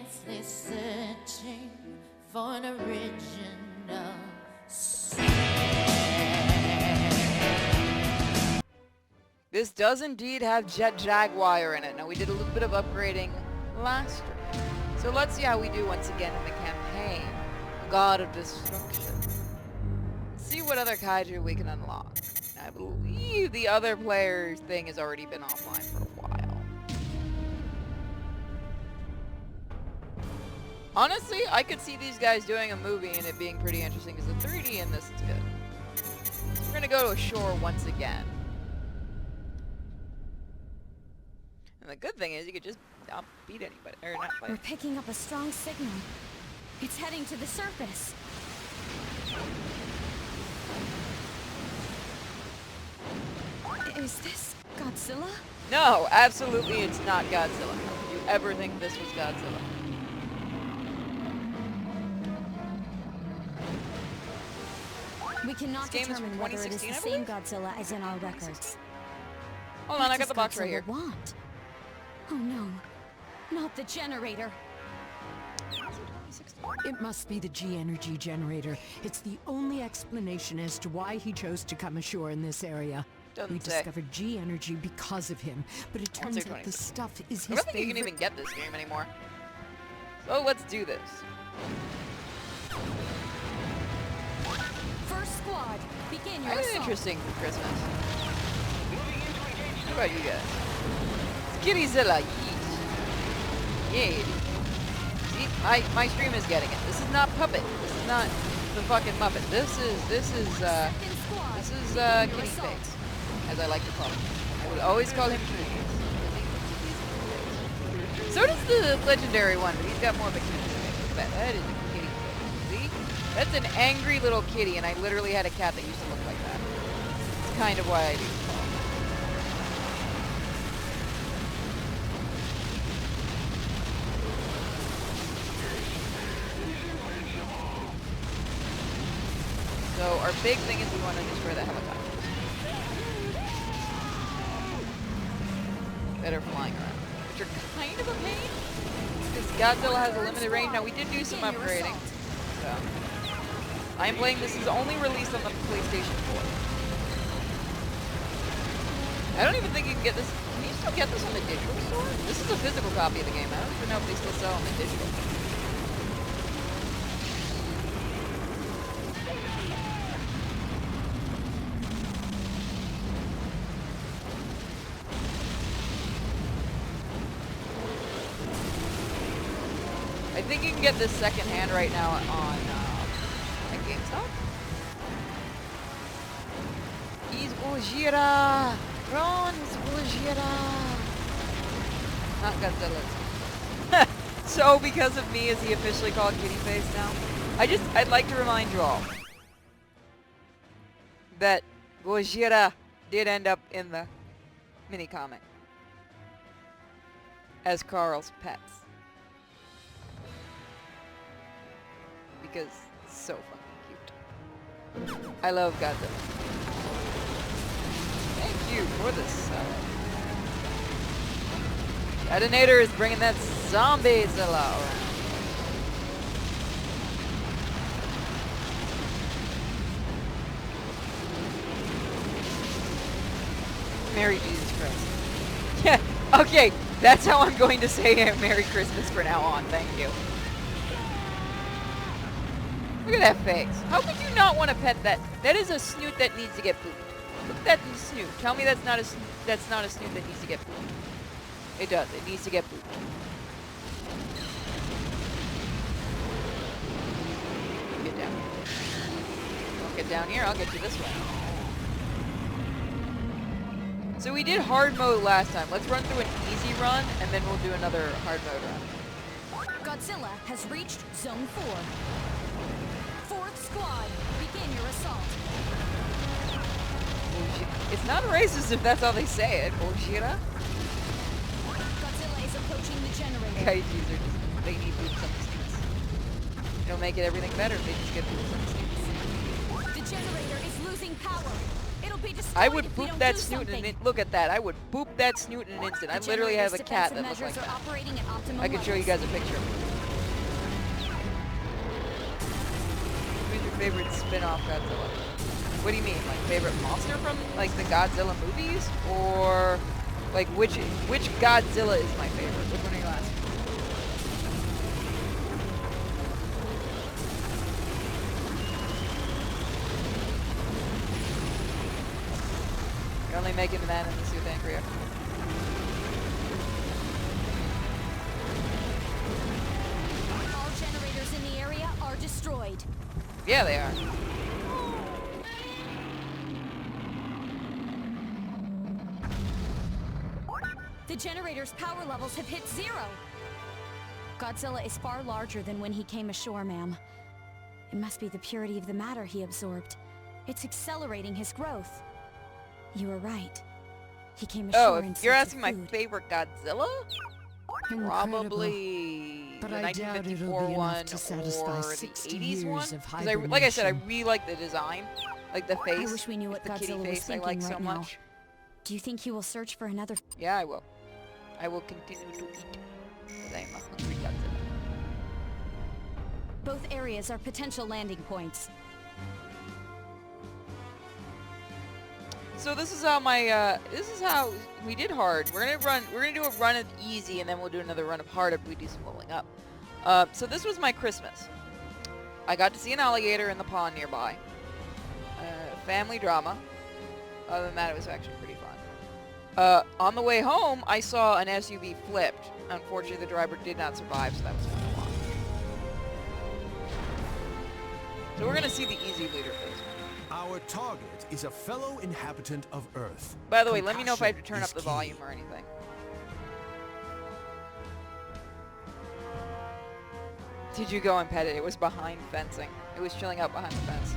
intensely searching for an original sin. This does indeed have Jet Jaguar in it. Now, we did a little bit of upgrading last year. So let's see how we do once again in the campaign. God of Destruction. Let's see what other kaiju we can unlock. I believe the other player's thing has already been offline for a while. Honestly, I could see these guys doing a movie and it being pretty interesting because the 3D in this is good. So we're gonna go to a shore once again. And the good thing is you could just not beat anybody, or not fight. We're picking up a strong signal. It's heading to the surface. Is this Godzilla? No, absolutely it's not Godzilla. How could you ever think this was Godzilla? We cannot This game is from determine whether it is the 2016, I same believe? Godzilla as in our records. Hold on, What I got the does box right Godzilla here. want? Oh no, not the generator. It must be the G-energy generator. It's the only explanation as to why he chose to come ashore in this area. Doesn't We say. discovered G-energy because of him, but it turns out the stuff is I his don't think you can favorite. even get this game anymore. So let's do this. First squad, begin I your had assault. interesting for Christmas. What about you guys? Kittyzilla, yeet. Yay. See, my stream is getting it. This is not Puppet. This is not the fucking Muppet. This is Second squad, Kitty Face, as I like to call him. I would always call him Kitty Face. So does the legendary one, but he's got more of a kitty face. Look at that. That is a kitty face. See? That's an angry little kitty, and I literally had a cat that used to look like that. It's kind of why I do. So our big thing is we want to destroy the helicopters that are flying around, which are kind of a pain because Godzilla has a limited range. Now we did do some upgrading. So I am playing. This is only released on the PlayStation 4. I don't even think you can get this. Can you still get this on the digital store? This is a physical copy of the game. I don't even know if they still sell on the digital. I think you can get this second hand right now on like GameStop. He's Gojira! Ron is Gojira! Not Godzilla. So because of me is he officially called Kitty Face now? I'd like to remind you all that Gojira did end up in the mini comic as Carl's pets. Because it's so fucking cute. I love Godzilla. Thank you for this. Detonator is bringing that Zombie-Zilla around. Merry Jesus Christ. Yeah, okay, that's how I'm going to say Merry Christmas from now on. Thank you. Look at that face. How could you not want to pet that? That is a snoot that needs to get pooped. Look at that snoot. Tell me that's not a snoot that needs to get pooped. It does. It needs to get pooped. Get down. Don't get down here. I'll get you this way. So we did hard mode last time. Let's run through an easy run, and then we'll do another hard mode run. Godzilla has reached Zone 4. Fourth squad, begin your assault. It's not racist if that's how they say it. Gojira. Godzilla is approaching the generator. Kaijus are just, they need boots on the streets. It'll make it everything better if they just get boots on the streets. The generator is losing power. It'll be destroyed I would if we boop don't that do snoot in something. look at that. I would boop that snoot in an instant. I literally have a cat that looks like Measures are that. operating at optimum I can show you levels. guys a picture of it. favorite spin-off Godzilla? What do you mean? Like favorite monster from like the Godzilla movies, or like which Godzilla is my favorite? Which one are you asking? You're only making the man in the suit angrier. All generators in the area are destroyed. Yeah, they are. The generator's power levels have hit 0. Godzilla is far larger than when he came ashore, ma'am. It must be the purity of the matter he absorbed. It's accelerating his growth. You were right. He came ashore in if you're search asking of my food. favorite Godzilla, Incredible. probably But the I doubt 1954 it'll be one enough to satisfy or the 60 80s years one. of 'Cause like I said, I hibernation. really like the design, like the face. I wish we knew what the kitty Godzilla was face I thinking like so right now. much. Do you think he will search for another? Yeah, I will. I will continue to eat. Because I am a hungry Godzilla. Both areas are potential landing points. So this is how this is how we did hard. We're gonna do a run of easy, and then we'll do another run of hard if we do some leveling up. So this was my Christmas. I got to see an alligator in the pond nearby. Family drama. Other than that, it was actually pretty fun. On the way home, I saw an SUV flipped. Unfortunately, the driver did not survive, so that was fun to watch. So we're gonna see the easy leader first. Our target is a fellow inhabitant of Earth. By the way, let me know if I have to turn Compassion up the is volume key. or anything. Did you go and pet it? It was behind fencing. It was chilling out behind the fence.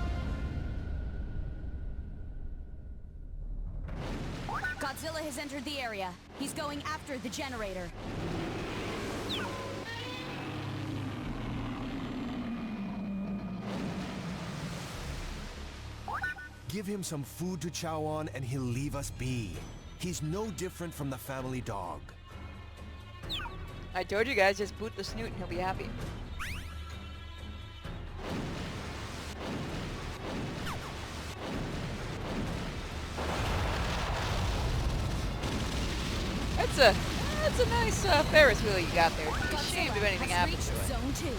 Godzilla has entered the area. He's going after the generator. Give him some food to chow on and he'll leave us be. He's no different from the family dog. I told you guys, just boot the snoot and he'll be happy. That's a nice Ferris wheel you got there. It'd be a shame if anything has happened reached to it. Zone 2.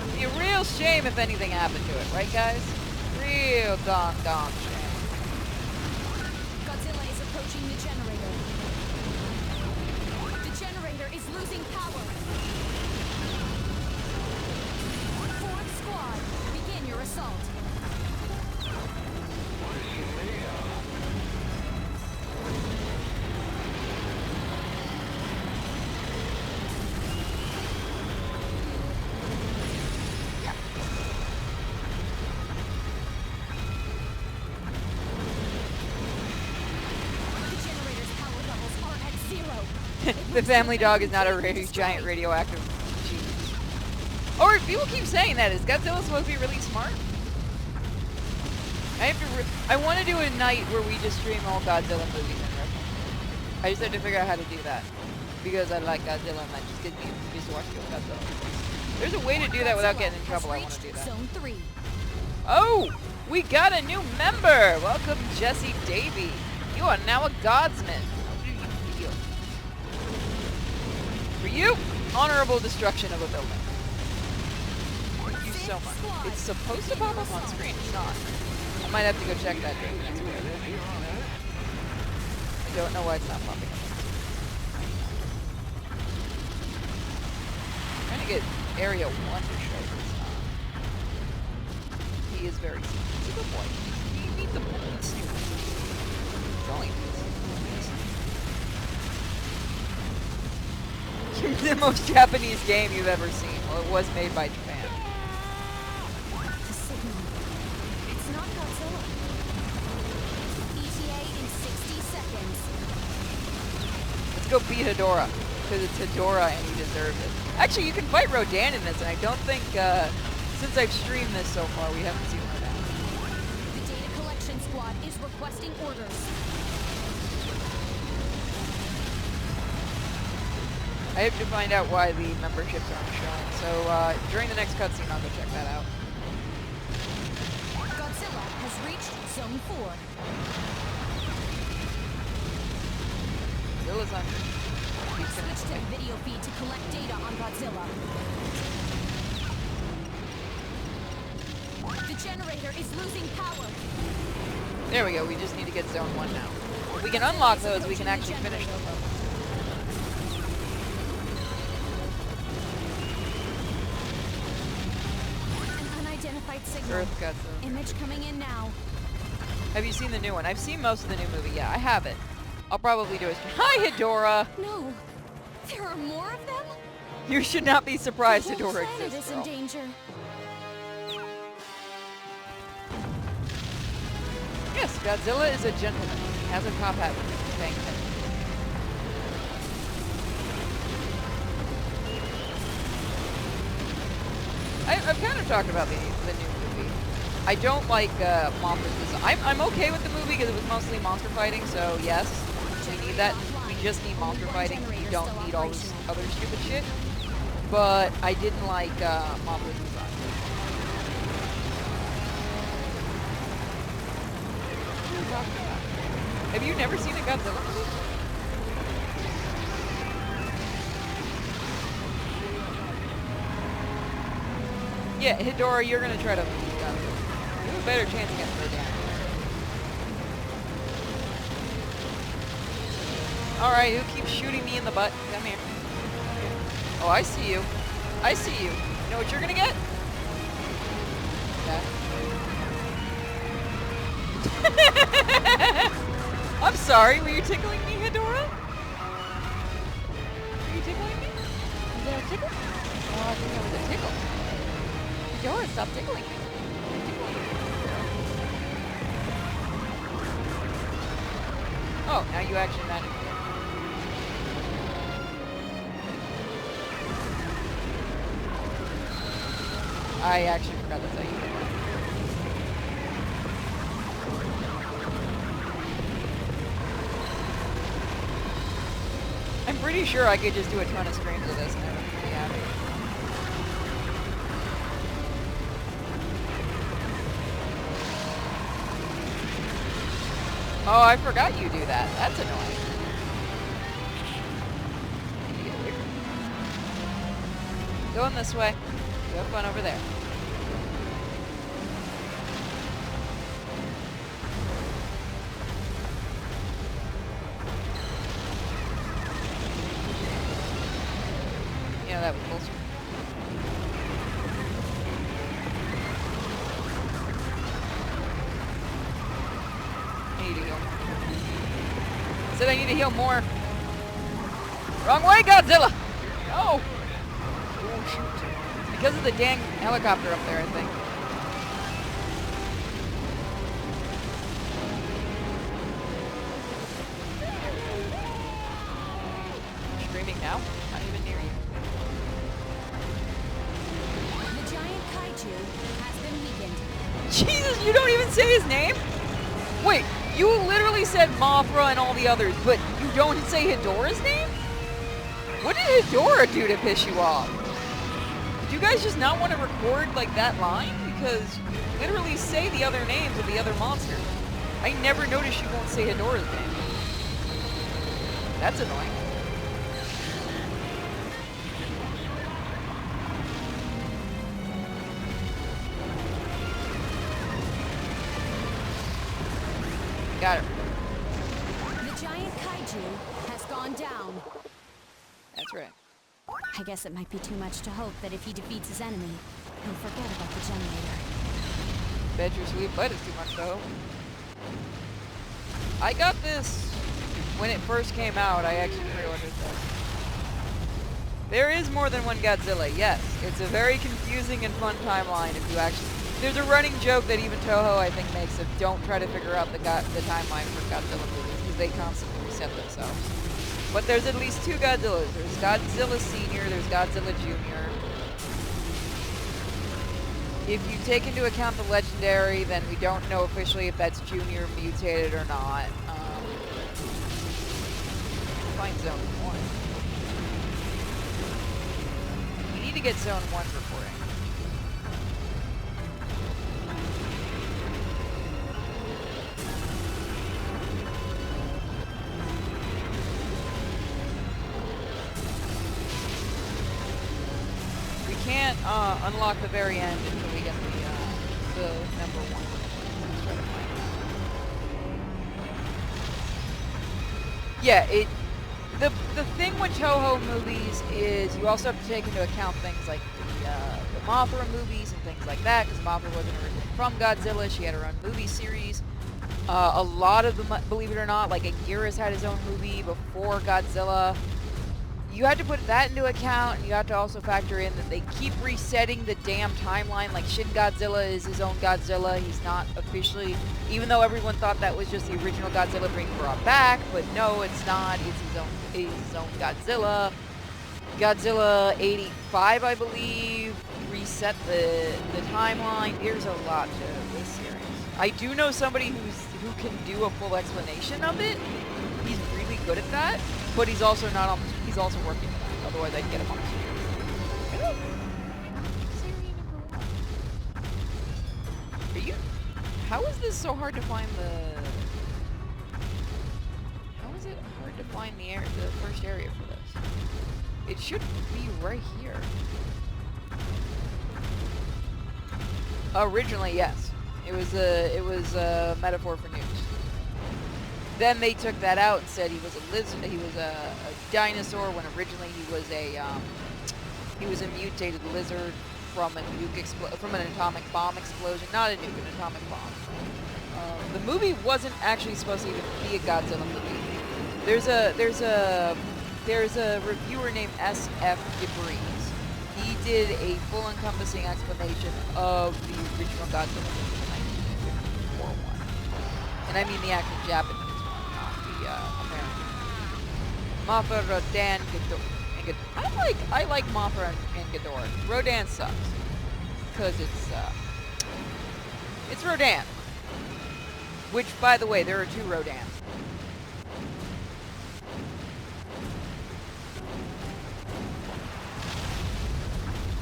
It'd be a real shame if anything happened to it, right guys? Real darn shame. Godzilla is approaching the generator. The generator is losing power. Fourth squad, begin your assault. The generator's power levels are at 0. The family dog is not a giant radioactive genius. Or people keep saying that. Is Godzilla supposed to be really smart? I want to do a night where we just stream all Godzilla movies and everything. I just have to figure out how to do that. Because I like Godzilla and that just gives me just watch Godzilla. There's a way to do that without getting in trouble. I want to do that. Zone 3. Oh! We got a new member! Welcome, Jesse Davey. You are now a Godsman. How do you feel? For you, honorable destruction of a building. Thank you so much. It's supposed to pop up on screen. It's not. I might have to go check that during the next video. I don't know why it's not popping up. I'm trying to get Area 1 to show, but it's not. He is very sweet. He's a good boy. He needs the boy. He's stupid. It's all he needs. The most Japanese game you've ever seen. Well, it was made by Japan. The signal. It's not Godzilla. ETA in 60 seconds. Let's go beat Hedorah. Because it's Hedorah and he deserves it. Actually, you can fight Rodan in this, and I don't think, since I've streamed this so far, we haven't seen Rodan. The data collection squad is requesting orders. I have to find out why the memberships aren't showing. So during the next cutscene, I'll go check that out. Zone 4. Godzilla's under. Switch to the video feed to collect data on Godzilla. The generator is losing power. There we go. We just need to get Zone 1 now. If we can unlock those, we can actually finish them. An unidentified signal. Earth Godzilla. Image coming in now. Have you seen the new one? I've seen most of the new movie. Yeah, I have it. I'll probably do it. Hi, Hedora! No. There are more of them? You should not be surprised The whole Hedora planet exists, is in girl. danger. Yes, Godzilla is a gentleman. He has a top hat with him. Thank him. I've kind of talked about the new movie. I don't like Mothra's design. I'm okay with the movie because it was mostly monster fighting, so yes, we need that. We just need monster fighting. We don't need all this other stupid shit. But I didn't like Mothra's design. What are you talking about? Have you never seen a Godzilla movie? Yeah, Hedora, you're gonna try to. You have a better chance against her down. Alright, who keeps shooting me in the butt? Come here. Oh, I see you. I see you. You know what you're gonna get? Yeah. I'm sorry, were you tickling me, Hedora? Were you tickling me? Was that a tickle? Oh, I think that was a tickle. Hedora, stop tickling me. Oh, now you actually managed it. I actually forgot that's how you did it. I'm pretty sure I could just do a ton of streams of this and everything would be happy. Oh, I forgot you do that. That's annoying. Going this way. You have fun over there. Yeah, that was bullshit. I need to heal. I said I need to heal more. Wrong way, Godzilla! No! Oh, shoot. Because of the dang helicopter up there, I think. Screaming now? Not even near you. The giant kaiju has been weakened. Jesus, you don't even say his name? Wait, you literally said Mothra and all the others, but you don't say Hedora's name? What did Hedora do to piss you off? Did you guys just not want to record, like, that line? Because you literally say the other names of the other monsters. I never noticed you won't say Hedora's name. That's annoying. Got her. The giant kaiju has gone down. That's right. I guess it might be too much to hope that if he defeats his enemy, he'll forget about the generator. Bet your sweet butt is too much to hope. I got this when it first came out. I actually pre-ordered this. There is more than one Godzilla, yes. It's a very confusing and fun timeline if you actually... There's a running joke that even Toho, I think, makes of don't try to figure out the timeline for Godzilla movies because they constantly reset themselves. But there's at least two Godzillas. There's Godzilla Senior, there's Godzilla Junior. If you take into account the Legendary, then we don't know officially if that's Junior mutated or not. Find Zone 1. We need to get Zone 1 recording. can't unlock the very end until we get the number one. Let's try to find it. Yeah, the thing with Toho movies is you also have to take into account things like the Mothra movies and things like that, because Mothra wasn't originally from Godzilla. She had her own movie series. A lot of them, believe it or not, like Anguirus had his own movie before Godzilla. You had to put that into account, and you have to also factor in that they keep resetting the damn timeline. Like, Shin Godzilla is his own Godzilla. He's not officially, even though everyone thought that was just the original Godzilla being brought back, but no, it's not. It's his own Godzilla. Godzilla 85, I believe, reset the timeline. There's a lot to this series. I do know somebody who can do a full explanation of it. He's really good at that, but he's also not on. He's also working on that. Otherwise, I'd get him on the series. Series number 1. Are you? How is this so hard to find the? How is it hard to find the first area for this? It should be right here. Originally, yes. It was a metaphor for nukes. Then they took that out and said he was a lizard. He was a dinosaur when originally he was a mutated lizard from an atomic bomb explosion. Not a nuke, an atomic bomb. The movie wasn't actually supposed to even be a Godzilla movie. There's a reviewer named SF Debris. He did a full encompassing explanation of the original Godzilla movie in 1954 one. And I mean the actual Japanese one, not the American. Mothra, Rodan, Ghidorah. I like Mothra and Ghidorah. Rodan sucks. Because it's Rodan. Which, by the way, there are 2 Rodans.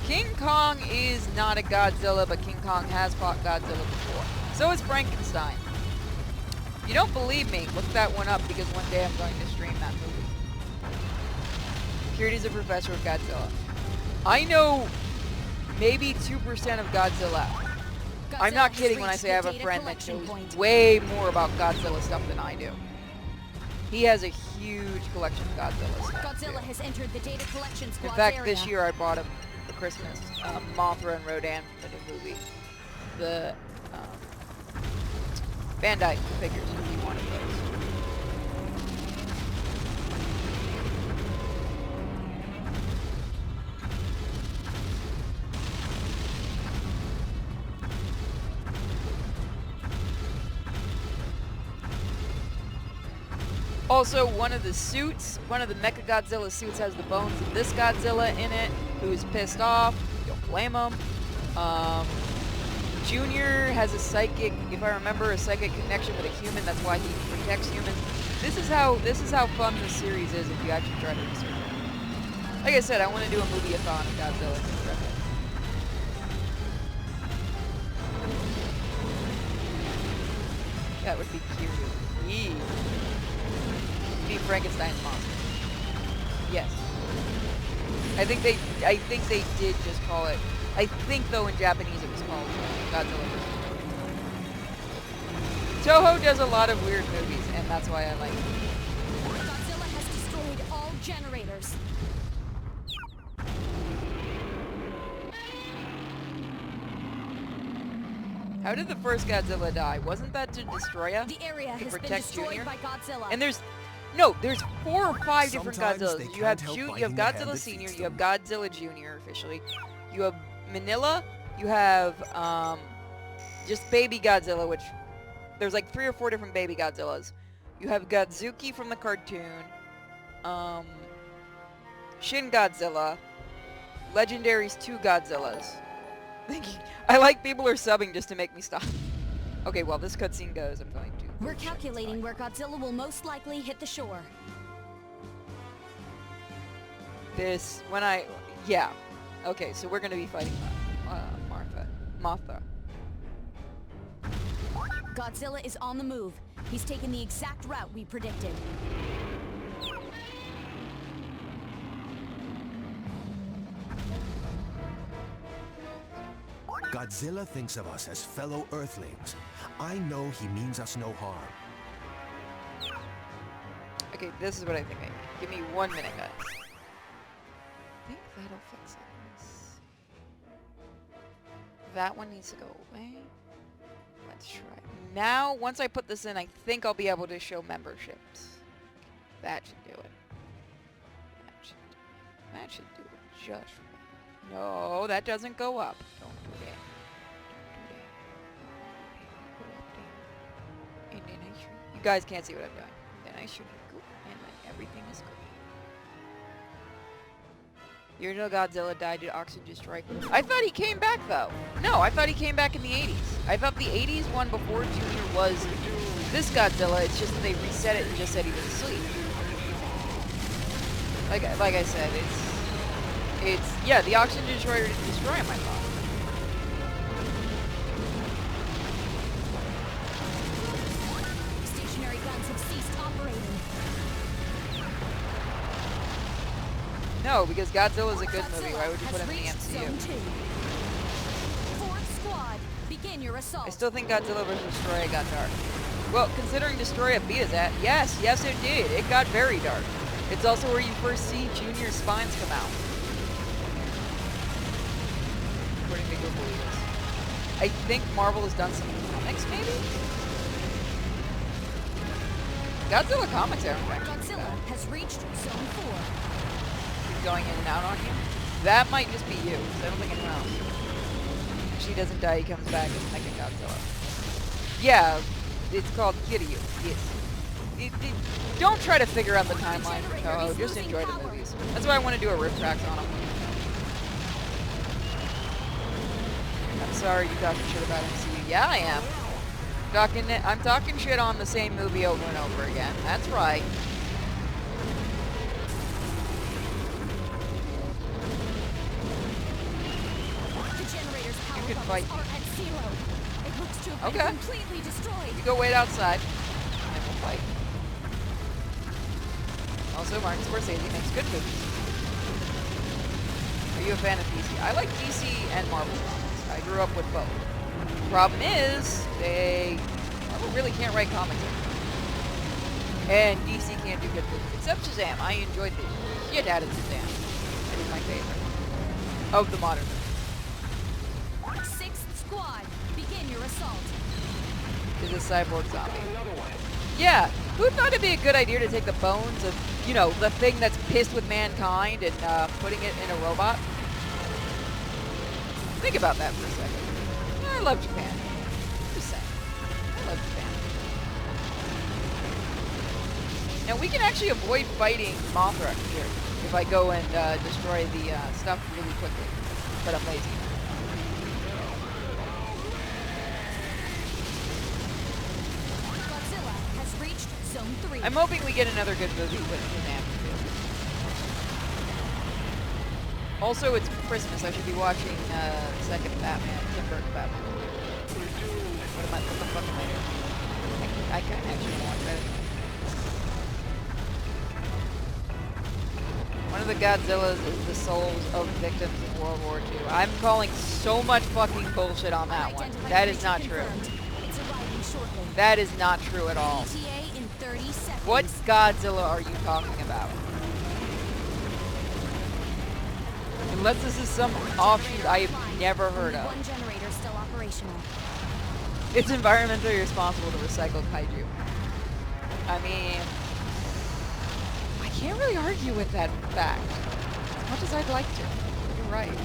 King Kong is not a Godzilla, but King Kong has fought Godzilla before. So is Frankenstein. If you don't believe me, look that one up, because one day I'm going to stream that movie. Purity's a professor of Godzilla. I know maybe 2% of Godzilla. I'm not kidding when I say I have a friend that knows way more about Godzilla stuff than I do. He has a huge collection of Godzilla stuff. Godzilla has entered the data collection squad's In fact, area. this year I bought him for Christmas Mothra and Rodan from the new movie. The Bandai figures, if you wanted those. Also, one of the Mechagodzilla suits has the bones of this Godzilla in it, who's pissed off. Don't blame him. Junior has a psychic, if I remember, a psychic connection with a human. That's why he protects humans. This is how fun this series is if you actually try to research it. Like I said, I want to do a movie-a-thon of Godzilla. That would be cute. Yee. Frankenstein's monster. Yes. I think they did just call it. I think though in Japanese it was called Godzilla vs. Toho does a lot of weird movies, and that's why I like it. Godzilla has destroyed all generators. How did the first Godzilla die? Wasn't that to destroy ya? The area has been protect destroyed Junior? by Godzilla. And there's 4 or 5 different Sometimes they Godzillas. You have can't help you have biting the hand Godzilla that Senior, feeds you have them. Godzilla Junior officially. You have Manila, you have just baby Godzilla, which there's like 3 or 4 different baby Godzillas. You have Godzuki from the cartoon, Shin Godzilla, Legendary's 2 Godzillas. I like people are subbing just to make me stop. Okay, well this cutscene goes, I'm going to. We're calculating where Godzilla will most likely hit the shore. Yeah. Okay, so we're gonna be fighting Mothra. Godzilla is on the move. He's taken the exact route we predicted. Godzilla thinks of us as fellow Earthlings. I know he means us no harm. Okay, this is what I think I need. Give me 1 minute, guys. I think that'll fix it. That one needs to go away. Let's try. Now, once I put this in, I think I'll be able to show memberships. That should do it. That should do it just right. No, that doesn't go up. Don't do that. Don't do that. And then I should. You guys can't see what I'm doing. Then I should go, and then everything is good. The original Godzilla died due to oxygen strike. I thought he came back though. No, I thought he came back in the 80s. I thought the 80s one before Junior was this Godzilla. It's just that they reset it and just said he was asleep. Like I said, it's yeah, the oxygen destroyer didn't destroy him, I thought. Stationary guns have ceased operating. No, because Godzilla's a good movie. Why would you put him in the MCU? Fourth squad, begin your assault. I still think Godzilla vs. Destroyer got dark. Well, considering Destroyer beat us at, yes, it did. It got very dark. It's also where you first see Junior's spines come out. According to Google News. I think Marvel has done some comics, maybe? Godzilla comics are Godzilla has reached Zone 4. He's going in and out on you. That might just be you, because I don't think anyone else. If she doesn't die, he comes back as Mecha Godzilla. Yeah, it's called Kiryu. Don't try to figure out the timeline for Toho, just enjoy the movies. That's why I want to do a rip tracks on them. I'm sorry you talking shit about MCU. Yeah, I am. I'm talking shit on the same movie over and over again. That's right. The generator's power You can levels fight. are at 0. It looks to have been completely destroyed. You go wait outside, and we'll fight. Also, Martin Scorsese makes good movies. Are you a fan of DC? I like DC and Marvel comics. I grew up with both. Problem is, Marvel really can't write comics anymore. And DC can't do good movies. Except Shazam. I enjoyed the shit out of Shazam. It was my favorite. Of the modern movies. Sixth squad, begin your assault. Is a cyborg zombie. Yeah, who thought it'd be a good idea to take the bones of, you know, the thing that's pissed with mankind and putting it in a robot? Think about that for a second. I love Japan. Just saying. I love Japan. Now we can actually avoid fighting Mothra here if I go and destroy the stuff really quickly. But I'm lazy. Zone 3. I'm hoping we get another good movie with Shazam. Also, it's Christmas. I should be watching the second Batman, Tim Burton Batman. What the fuck am I doing? I can't actually watch that. One of the Godzillas is the souls of victims in World War II. I'm calling so much fucking bullshit on that one. That is not true. It's arriving shortly. That is not true at all. ETA in 30 seconds. What Godzilla are you talking about? Unless this is some offshoot I have never heard of. One generator still operational. It's environmentally responsible to recycle kaiju. I mean, I can't really argue with that fact, as much as I'd like to. You're right.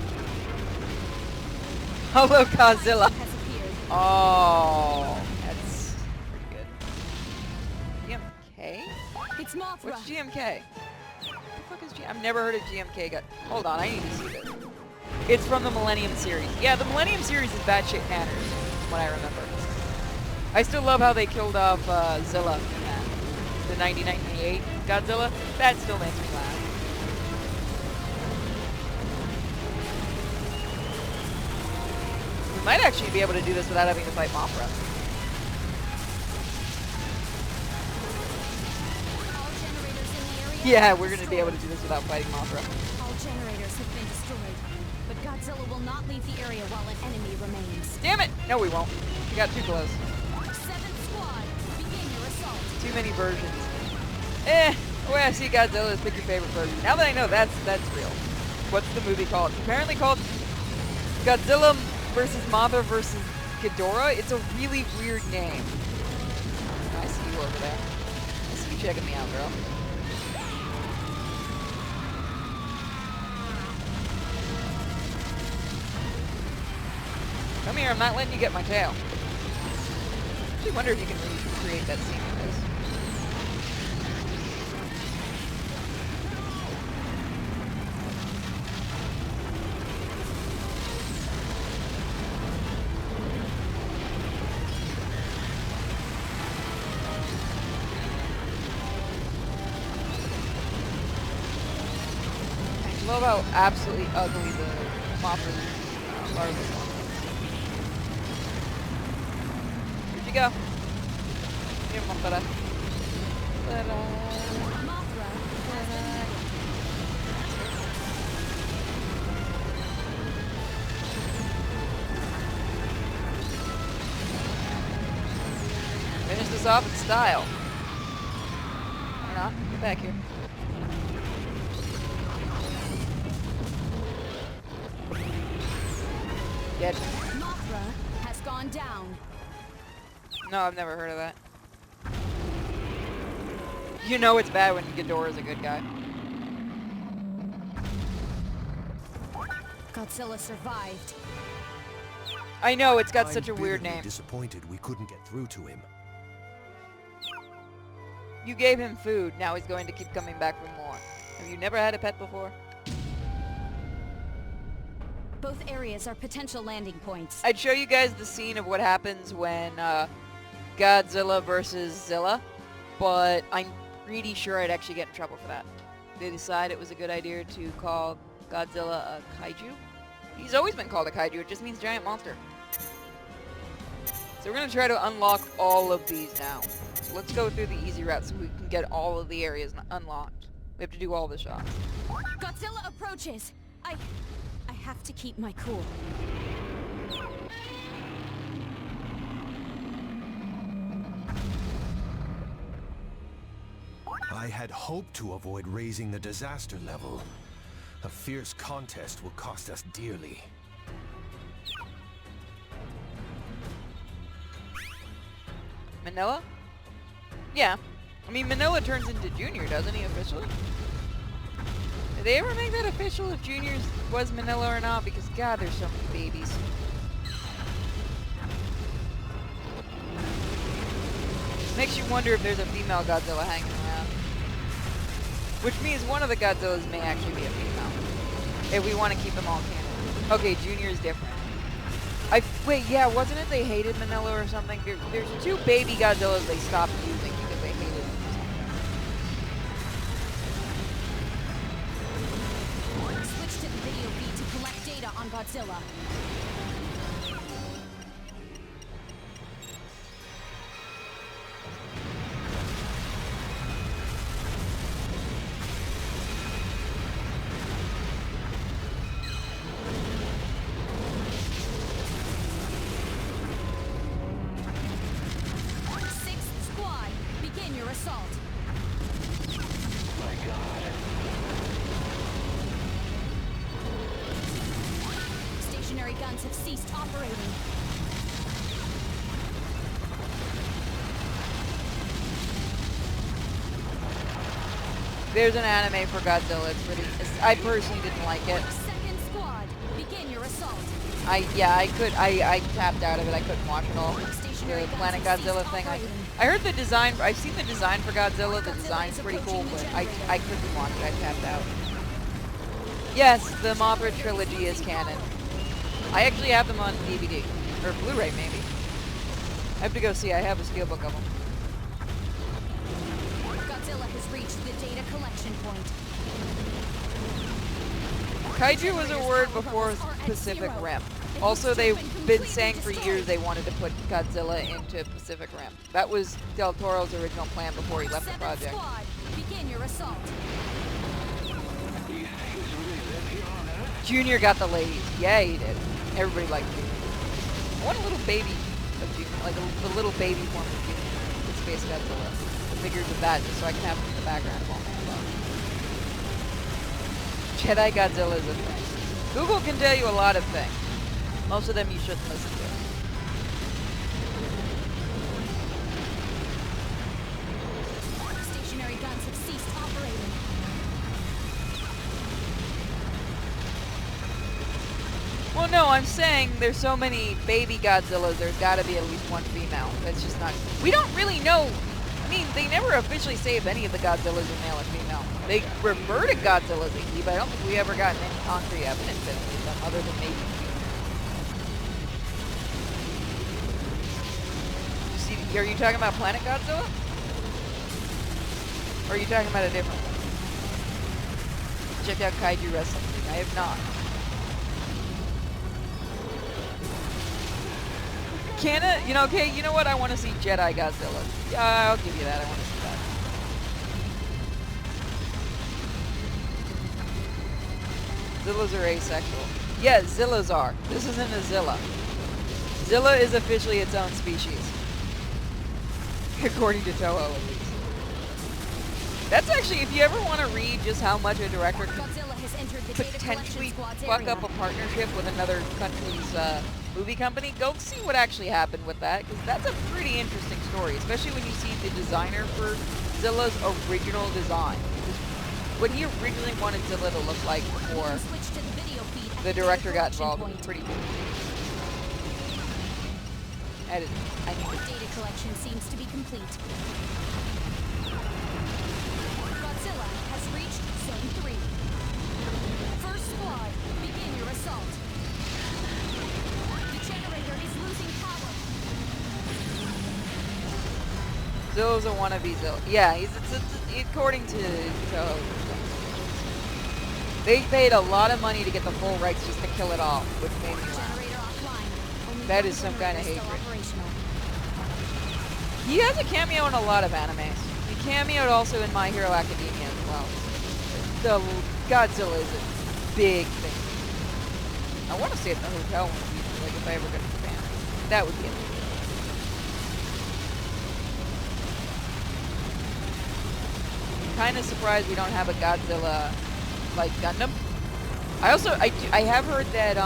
Hello, Godzilla. Has appeared. Oh, that's pretty good. GMK? It's Mothra. What's GMK? What the fuck is GMK? I've never heard of GMK. Hold on, I need to see this. It's from the Millennium series. Yeah, the Millennium series is batshit manners, from what I remember. I still love how they killed off Zilla in that. The 1998 Godzilla. That still makes me laugh. We might actually be able to do this without having to fight Mothra. All generators in the area. Yeah, we're going to be able to do this without fighting Mothra. All generators have been destroyed, but Godzilla will not not leave the area while an enemy remains. Damn it! No, we won't. We got too close. 7th squad, begin your assault. Too many versions. The way I see Godzilla is pick your favorite version. Now that I know that's real. What's the movie called? It's apparently called Godzilla versus Mothra versus Ghidorah. It's a really weird name. I see you over there. I see you checking me out, girl. Come here, I'm not letting you get my tail. I actually wonder if you can recreate that scene with this. I love how absolutely ugly the Mothra larva is. Where'd you go? Here, Mothra. Finish this off in style. Or not. Get back here. Dead. Mothra has gone down. No, I've never heard of that. You know it's bad when Ghidorah is a good guy. Godzilla survived. I know, it's got I'm such a weird bitterly name. disappointed we couldn't get through to him. You gave him food, now he's going to keep coming back for more. Have you never had a pet before? Both areas are potential landing points. I'd show you guys the scene of what happens when Godzilla versus Zilla, but I'm pretty sure I'd actually get in trouble for that. They decide it was a good idea to call Godzilla a kaiju. He's always been called a kaiju, it just means giant monster. So we're going to try to unlock all of these now. So let's go through the easy route so we can get all of the areas unlocked. We have to do all the shots. Godzilla approaches. I have to keep my cool. I had hoped to avoid raising the disaster level. A fierce contest will cost us dearly. Manila? Yeah. I mean, Manila turns into Junior, doesn't he, officially? Did they ever make that official if Junior was Manila or not? Because, God, there's so many babies. Makes you wonder if there's a female Godzilla hanging around. Which means one of the Godzillas may actually be a female. If we want to keep them all canon. Okay, Junior is different. Wait, yeah, wasn't it they hated Manila or something? There's two baby Godzillas they stopped using because they hated them. Switch to the video feed to collect data on Godzilla. Guns have ceased operating. There's an anime for Godzilla. I personally didn't like it. Second squad, begin your assault. I tapped out of it. I couldn't watch it all. The Planet Godzilla thing. I heard the design. I've seen the design for Godzilla. The design's pretty cool, but I couldn't watch it. I tapped out. Yes, the Mothra trilogy is canon. I actually have them on DVD. Or Blu-ray, maybe. I have to go see. I have a steelbook of them. Godzilla has reached the data collection point. Kaiju was a word before Pacific Rim. Also, they've been saying for years they wanted to put Godzilla into Pacific Rim. That was Del Toro's original plan before he left the project. Squad, begin your assault. Junior got the ladies. Yeah, he did. Everybody liked Junior. I want a little baby of Junior, like the little baby form of Junior. With Space Godzilla. The figures of that, just so I can have them in the background of all my stuff. Jedi Godzilla is a thing. Google can tell you a lot of things. Most of them you shouldn't listen to. Stationary guns have ceased operating. Well, no, I'm saying there's so many baby Godzillas, there's got to be at least one female. That's just not... We don't really know... I mean, they never officially say if any of the Godzillas are male or female. They refer to Godzilla as a he, but I don't think we ever gotten any concrete evidence of any of them, other than maybe you see, are you talking about Planet Godzilla? Or are you talking about a different one? Check out Kaiju Wrestling League. I have not. You know, okay, you know what? I want to see Jedi Godzilla. Yeah, I'll give you that. I want to see that. Zillas are asexual. Yeah, Zillas are. This isn't a Zilla. Zilla is officially its own species. According to Toho, at least. That's actually, if you ever want to read just how much a director could Godzilla has entered the data potentially collection squad's fuck area. up a partnership with another country's movie company, go see what actually happened with that, because that's a pretty interesting story, especially when you see the designer for Zilla's original design. What he originally wanted Zilla to look like before Switch to the video feed at the data director got collection involved, it was point. pretty cool. I need Data collection seems to be complete. Godzilla has reached Zone 3. First squad, begin your assault. The generator is losing power. Zilla's a wannabe Zilla. Yeah, according to Toho. They paid a lot of money to get the full rights just to kill it all, which made me laugh. Generator offline. Only That one is some kind of generator still hatred. operational. He has a cameo in a lot of animes. He cameoed also in My Hero Academia as well. The Godzilla is a big thing. I want to stay at the hotel one of these, like if I ever get to Japan. That would be it. I'm kind of surprised we don't have a Godzilla like Gundam. I have heard that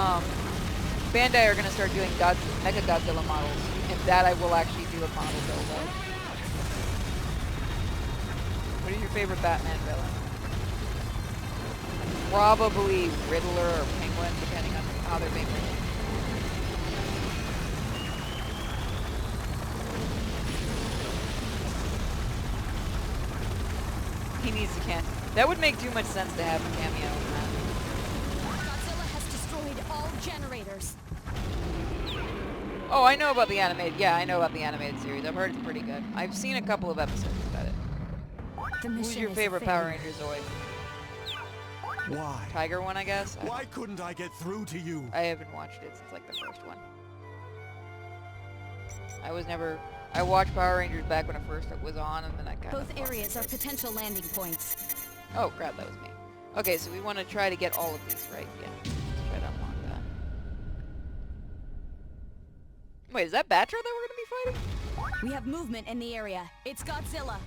Bandai are gonna start doing Mega Godzilla models, and that I will actually do a model build of. What is your favorite Batman villain? Probably Riddler or Penguin, depending on how they're being written. He needs to can. That would make too much sense to have a cameo in that. Godzilla has destroyed all generators. Oh, I know about the animated. Yeah, I know about the animated series. I've heard it's pretty good. I've seen a couple of episodes about it. The Who's mission your is favorite a Power failure. Ranger Zoid? Why? Tiger one, I guess? Why couldn't I get through to you? I haven't watched it since like the first one. I watched Power Rangers back when it first was on, and then I kind of... Both areas are potential landing points. Oh crap, that was me. Okay, so we want to try to get all of these, right? Yeah. Let's try to unlock that. Wait, is that Batra that we're going to be fighting? We have movement in the area. It's Godzilla.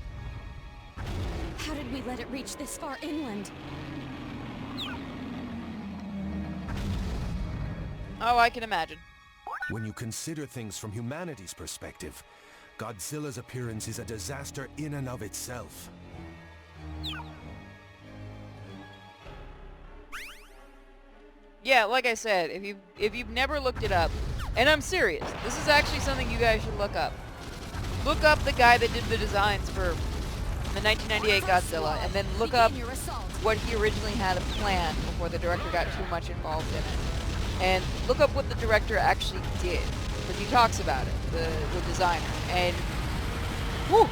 How did we let it reach this far inland? Oh, I can imagine. When you consider things from humanity's perspective, Godzilla's appearance is a disaster in and of itself. Yeah, like I said, if you've never looked it up, and I'm serious, this is actually something you guys should look up. Look up the guy that did the designs for the 1998 Godzilla, and then look up Begin your assault. what he originally had planned before the director got too much involved in it. And look up what the director actually did, because he talks about it, the designer. And whoo,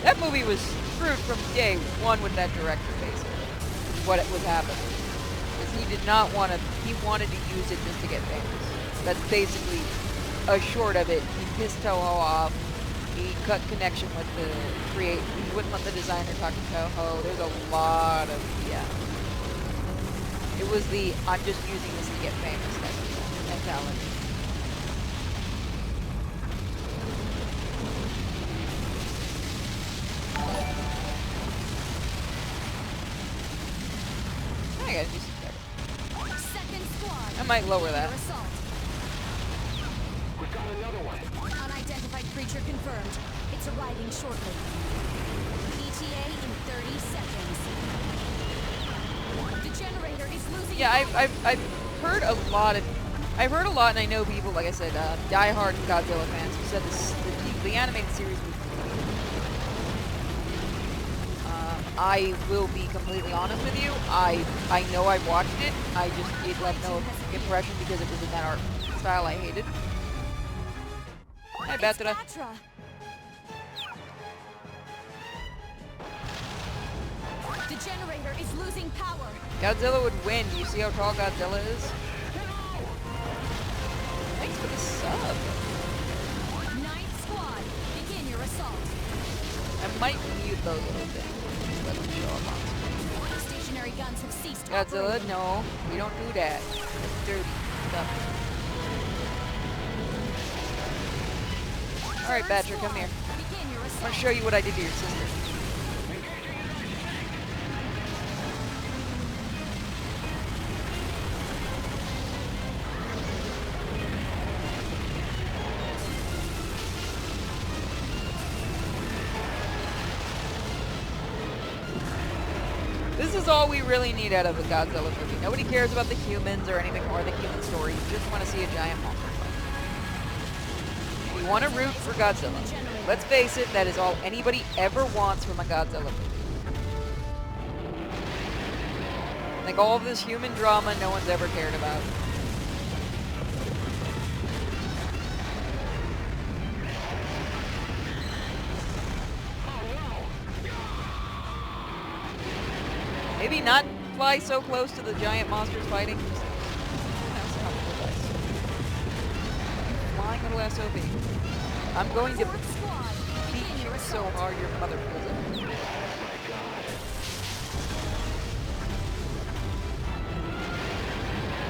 that movie was screwed from day one with that director, basically, what it was happening. Because he did not want to, he wanted to use it just to get famous. That's basically a short of it. He pissed Toho off. He cut connection with the he wouldn't let the designer talk to Toho. There's a lot of, yeah. It was the I'm just using this to get famous type of mentality. I gotta do some better. Second squad. I might lower that. Your assault. We've got another one. Unidentified creature confirmed. It's arriving shortly. ETA in 30 seconds. The generator is losing. Yeah, I've heard a lot and I know people, like I said, diehard Godzilla fans who said the animated series was. I will be completely honest with you. I know I watched it. It left no impression because it was in that art style I hated. Hi, Batra. Batra. The generator is losing power. Godzilla would win. Do you see how tall Godzilla is? Thanks for the sub. Ninth squad, begin your assault. I might mute those little things. Let them show up on screen. Stationary guns have ceased Godzilla, operating. no. We don't do that. That's dirty stuff. Alright, Third Badger, come squad, here. Begin your I'm assault. gonna show you what I did to your sister. This is all we really need out of a Godzilla movie. Nobody cares about the humans or anything or the human story. You just want to see a giant monster fight. We want to root for Godzilla. Let's face it, that is all anybody ever wants from a Godzilla movie. Like all of this human drama no one's ever cared about. Maybe not fly so close to the giant monsters fighting. Just, flying a little SOB. I'm going to Fourth squad, beat begin you your so assault. hard your mother feels it.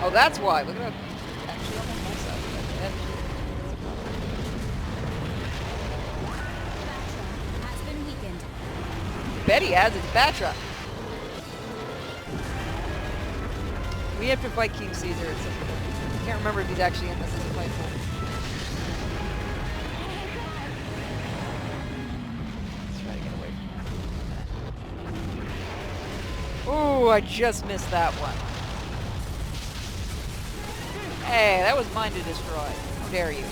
Oh, that's why. Look at that. Actually, I'm on my side. Batra has been weakened. Betty adds it's Batra. We have to fight King Caesar. I can't remember if he's actually in this as a fight for. Let's try to get away from that. Ooh, I just missed that one. Hey, that was mine to destroy. How dare you?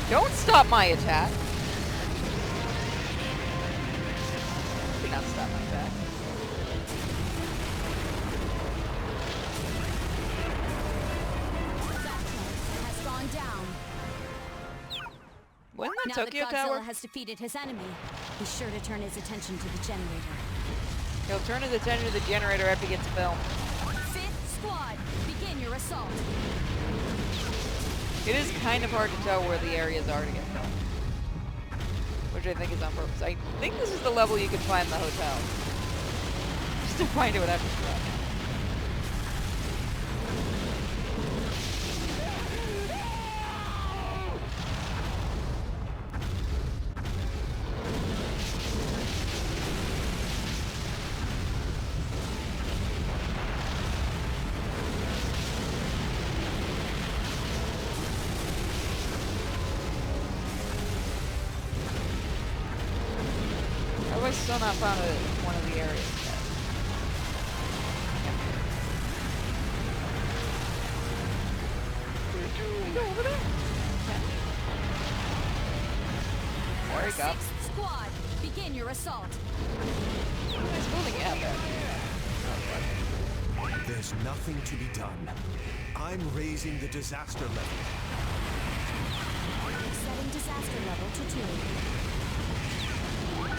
Don't stop my attack. Do not stop my attack. Batra has gone down. Wasn't that Now Tokyo that Godzilla Tower? has defeated his enemy, he's sure to turn his attention to the generator. He'll turn his attention to the generator after he gets filmed. Fifth squad, begin your assault. It is kind of hard to tell where the areas are to get filmed. Which I think is on purpose. I think this is the level you can find in the hotel. Just to find it would have to try. I've still not found one of the areas yet. Go over there. Okay. There you go. Sixth squad, begin your assault. Nice building you have there. There's nothing to be done. I'm raising the disaster level. Setting disaster level to 2.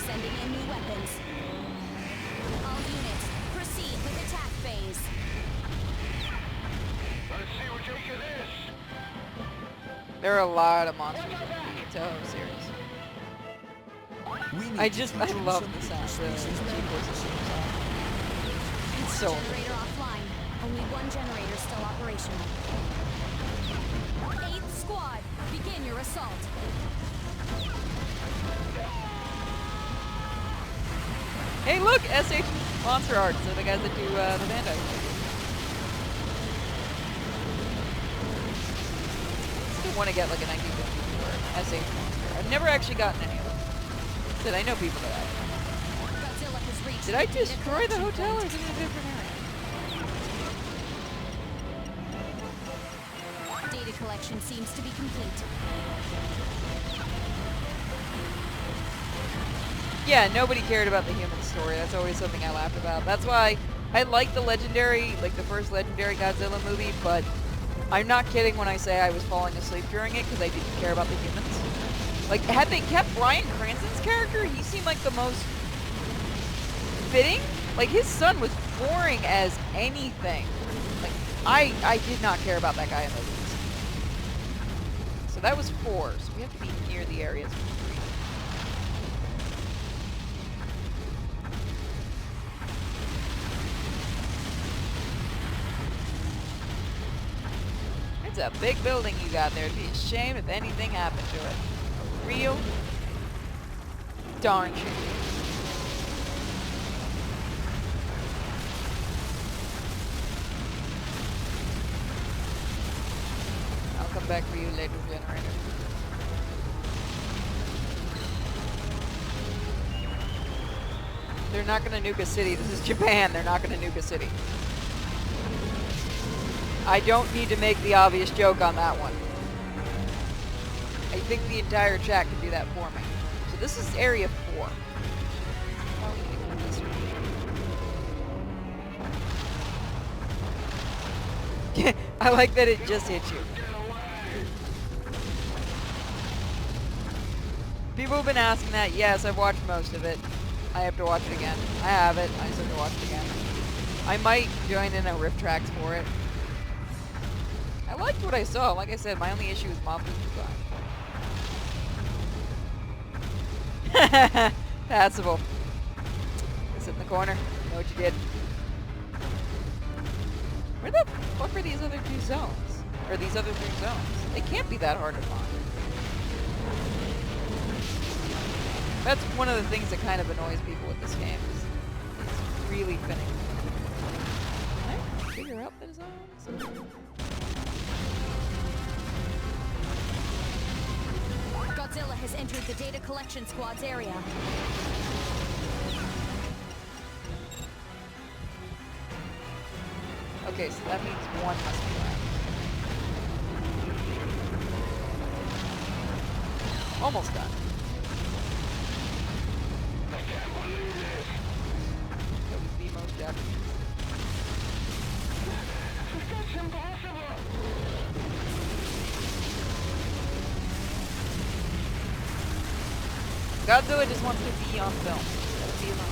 Sending in new weapons. All units, proceed with attack phase. Let's see what you make of this. There are a lot of monsters in the Toho series. We need I to just, teach I him love some the sound. The puritysin. keyboards are it's so Generator offline. Only one generator still operational. 8th squad, begin your assault. Hey, look! SH Monster Arts. They're the guys that do the Bandai. I want to get like a 1954 SH Monster. I've never actually gotten any of them. Said I know people that have. Godzilla has reached Did I the data destroy the collection hotel or point. is it in a different area? Data collection seems to be complete. Yeah, nobody cared about the human story. That's always something I laughed about. That's why I like the legendary, like the first legendary Godzilla movie, but I'm not kidding when I say I was falling asleep during it because I didn't care about the humans. Like, had they kept Bryan Cranston's character, he seemed like the most fitting. Like, his son was boring as anything. Like, I did not care about that guy in movies. So that was 4, so we have to be near the areas. It's a big building you got there. It'd be a shame if anything happened to it. A real darn shame. I'll come back for you later, generator. They're not gonna nuke a city. This is Japan. They're not gonna nuke a city. I don't need to make the obvious joke on that one. I think the entire chat can do that for me. So this is area 4. I like that it just hit you. People have been asking that. Yes, I've watched most of it. I have to watch it again. I have it. I just have to watch it again. I might join in a riff tracks for it. I liked what I saw. Like I said, my only issue is Mothra's design. Passable. Sit in the corner. Know what you did. Where the fuck are these other 2 zones? Or these other 3 zones? They can't be that hard to find. That's one of the things that kind of annoys people with this game. It's really finicky. Can I figure out the zones? Godzilla has entered the data collection squad's area. Okay, so that means 1 must be left. Almost done. That was the most Japanese. Godzilla just wants to be on film. Gotta be on film.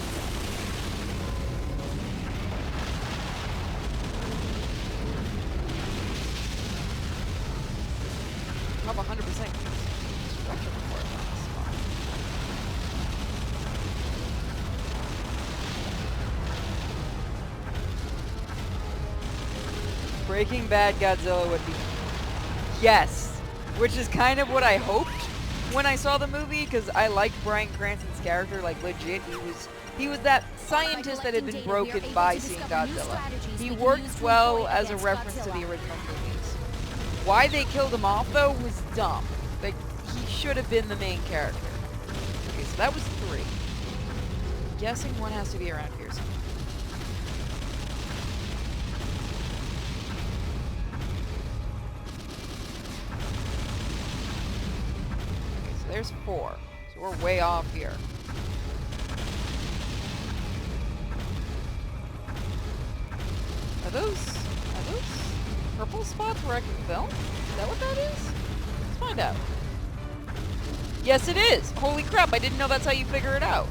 I'm 100% construction report on this spot. Breaking Bad Godzilla would be... Yes! Which is kind of what I hoped when I saw the movie, because I liked Bryan Cranston's character, like legit. He was that scientist that had been broken by seeing Godzilla. He worked well as a reference to the original movies. Why they killed him off, though, was dumb. Like, he should have been the main character. Okay, so that was 3. I'm guessing 1 has to be around here somewhere. Okay, so there's 4. So we're way off here. Are those purple spots where I can film? Is that what that is? Let's find out. Yes, it is! Holy crap, I didn't know that's how you figure it out.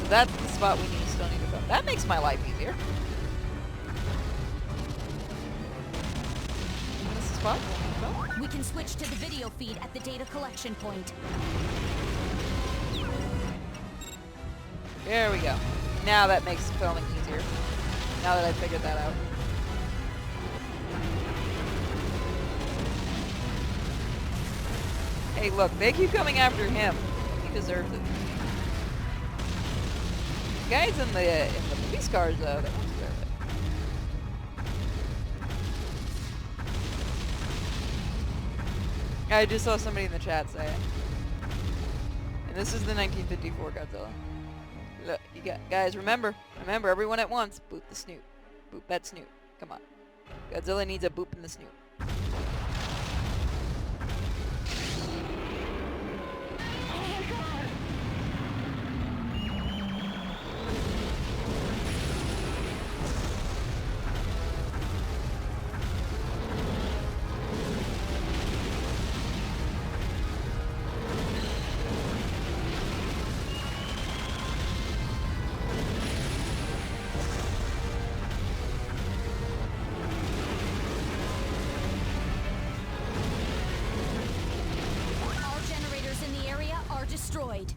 So that's the spot we still need to film. That makes my life easier. This is spot? we can switch to the video feed at the data collection point. There we go. Now that makes filming easier. Now that I figured that out. Hey, look, they keep coming after him. He deserves it. The guys in the police cars, though, they don't deserve it. I just saw somebody in the chat say it. And this is the 1954 Godzilla. Look, you got guys. Remember, everyone at once. Boop the snoot. Boop that snoot. Come on. Godzilla needs a boop in the snoot. Destroyed.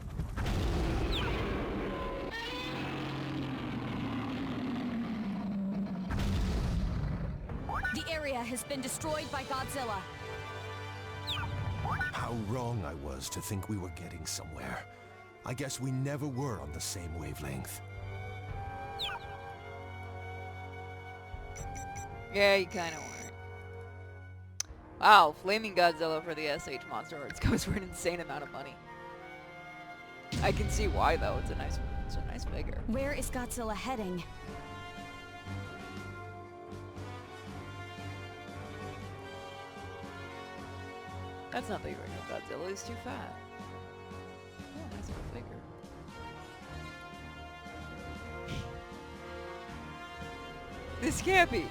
The area has been destroyed by Godzilla. How wrong I was to think we were getting somewhere. I guess we never were on the same wavelength. Yeah, you kind of weren't. Wow, Flaming Godzilla for the SH Monster Arts goes for an insane amount of money. I can see why, though. It's a nice figure. Where is Godzilla heading? That's not the original Godzilla. He's too fat. Oh, nice little figure. This can't be.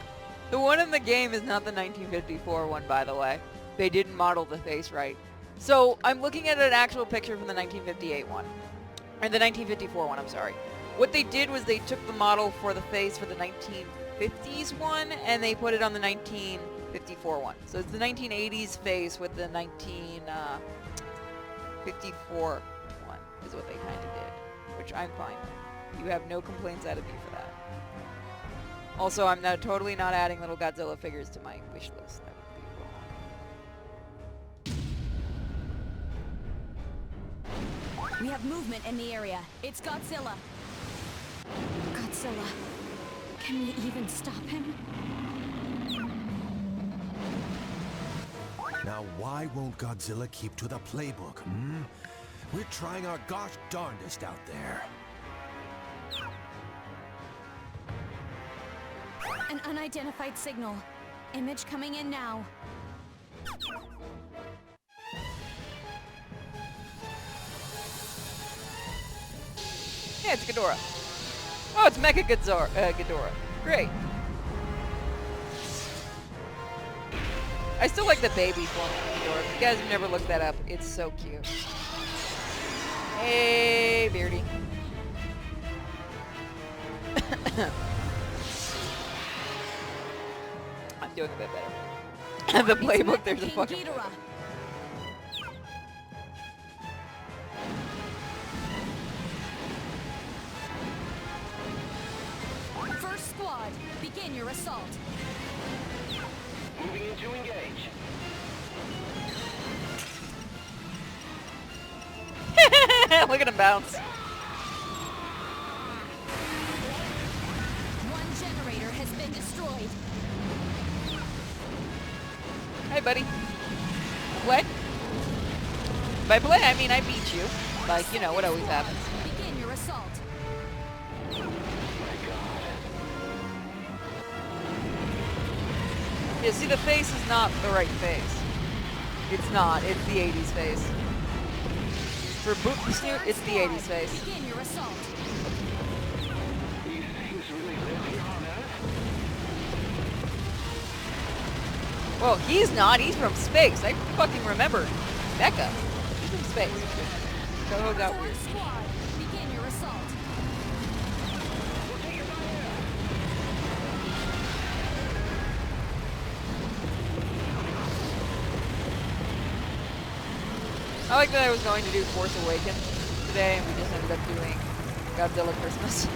The one in the game is not the 1954 one, by the way. They didn't model the face right. So, I'm looking at an actual picture from the 1958 one. Or the 1954 one, I'm sorry. What they did was they took the model for the face for the 1950s one, and they put it on the 1954 one. So it's the 1980s face with the 1954 one, is what they kind of did. Which I'm fine with. You have no complaints out of me for that. Also, I'm totally not adding little Godzilla figures to my wish list. We have movement in the area. It's Godzilla. Godzilla. Can we even stop him? Now why won't Godzilla keep to the playbook, hmm? We're trying our gosh darndest out there. An unidentified signal. Image coming in now. Yeah, it's Ghidorah. Oh, it's Mecha Ghidorah. Great. I still like the baby form of Ghidorah. If you guys have never looked that up, it's so cute. Hey, Beardy. I'm doing a bit better. The playbook, there's a fucking playbook. First squad, begin your assault. Moving into engage. Look at him bounce. One generator has been destroyed. Hey, buddy. What? By play, I mean I beat you. Like, you know, what always happens. Begin your assault. Yeah, see, the face is not the right face. It's not. It's the 80s face. For Boot the Snoot, it's the 80s face. Begin your assault. These things really live here on Earth? Well, he's not. He's from space. I fucking remember. Mecha. He's from space. Go got weird. Fourth squad, begin your assault. We're taking fire! I like that I was going to do Force Awakens today, and we just ended up doing Godzilla Christmas.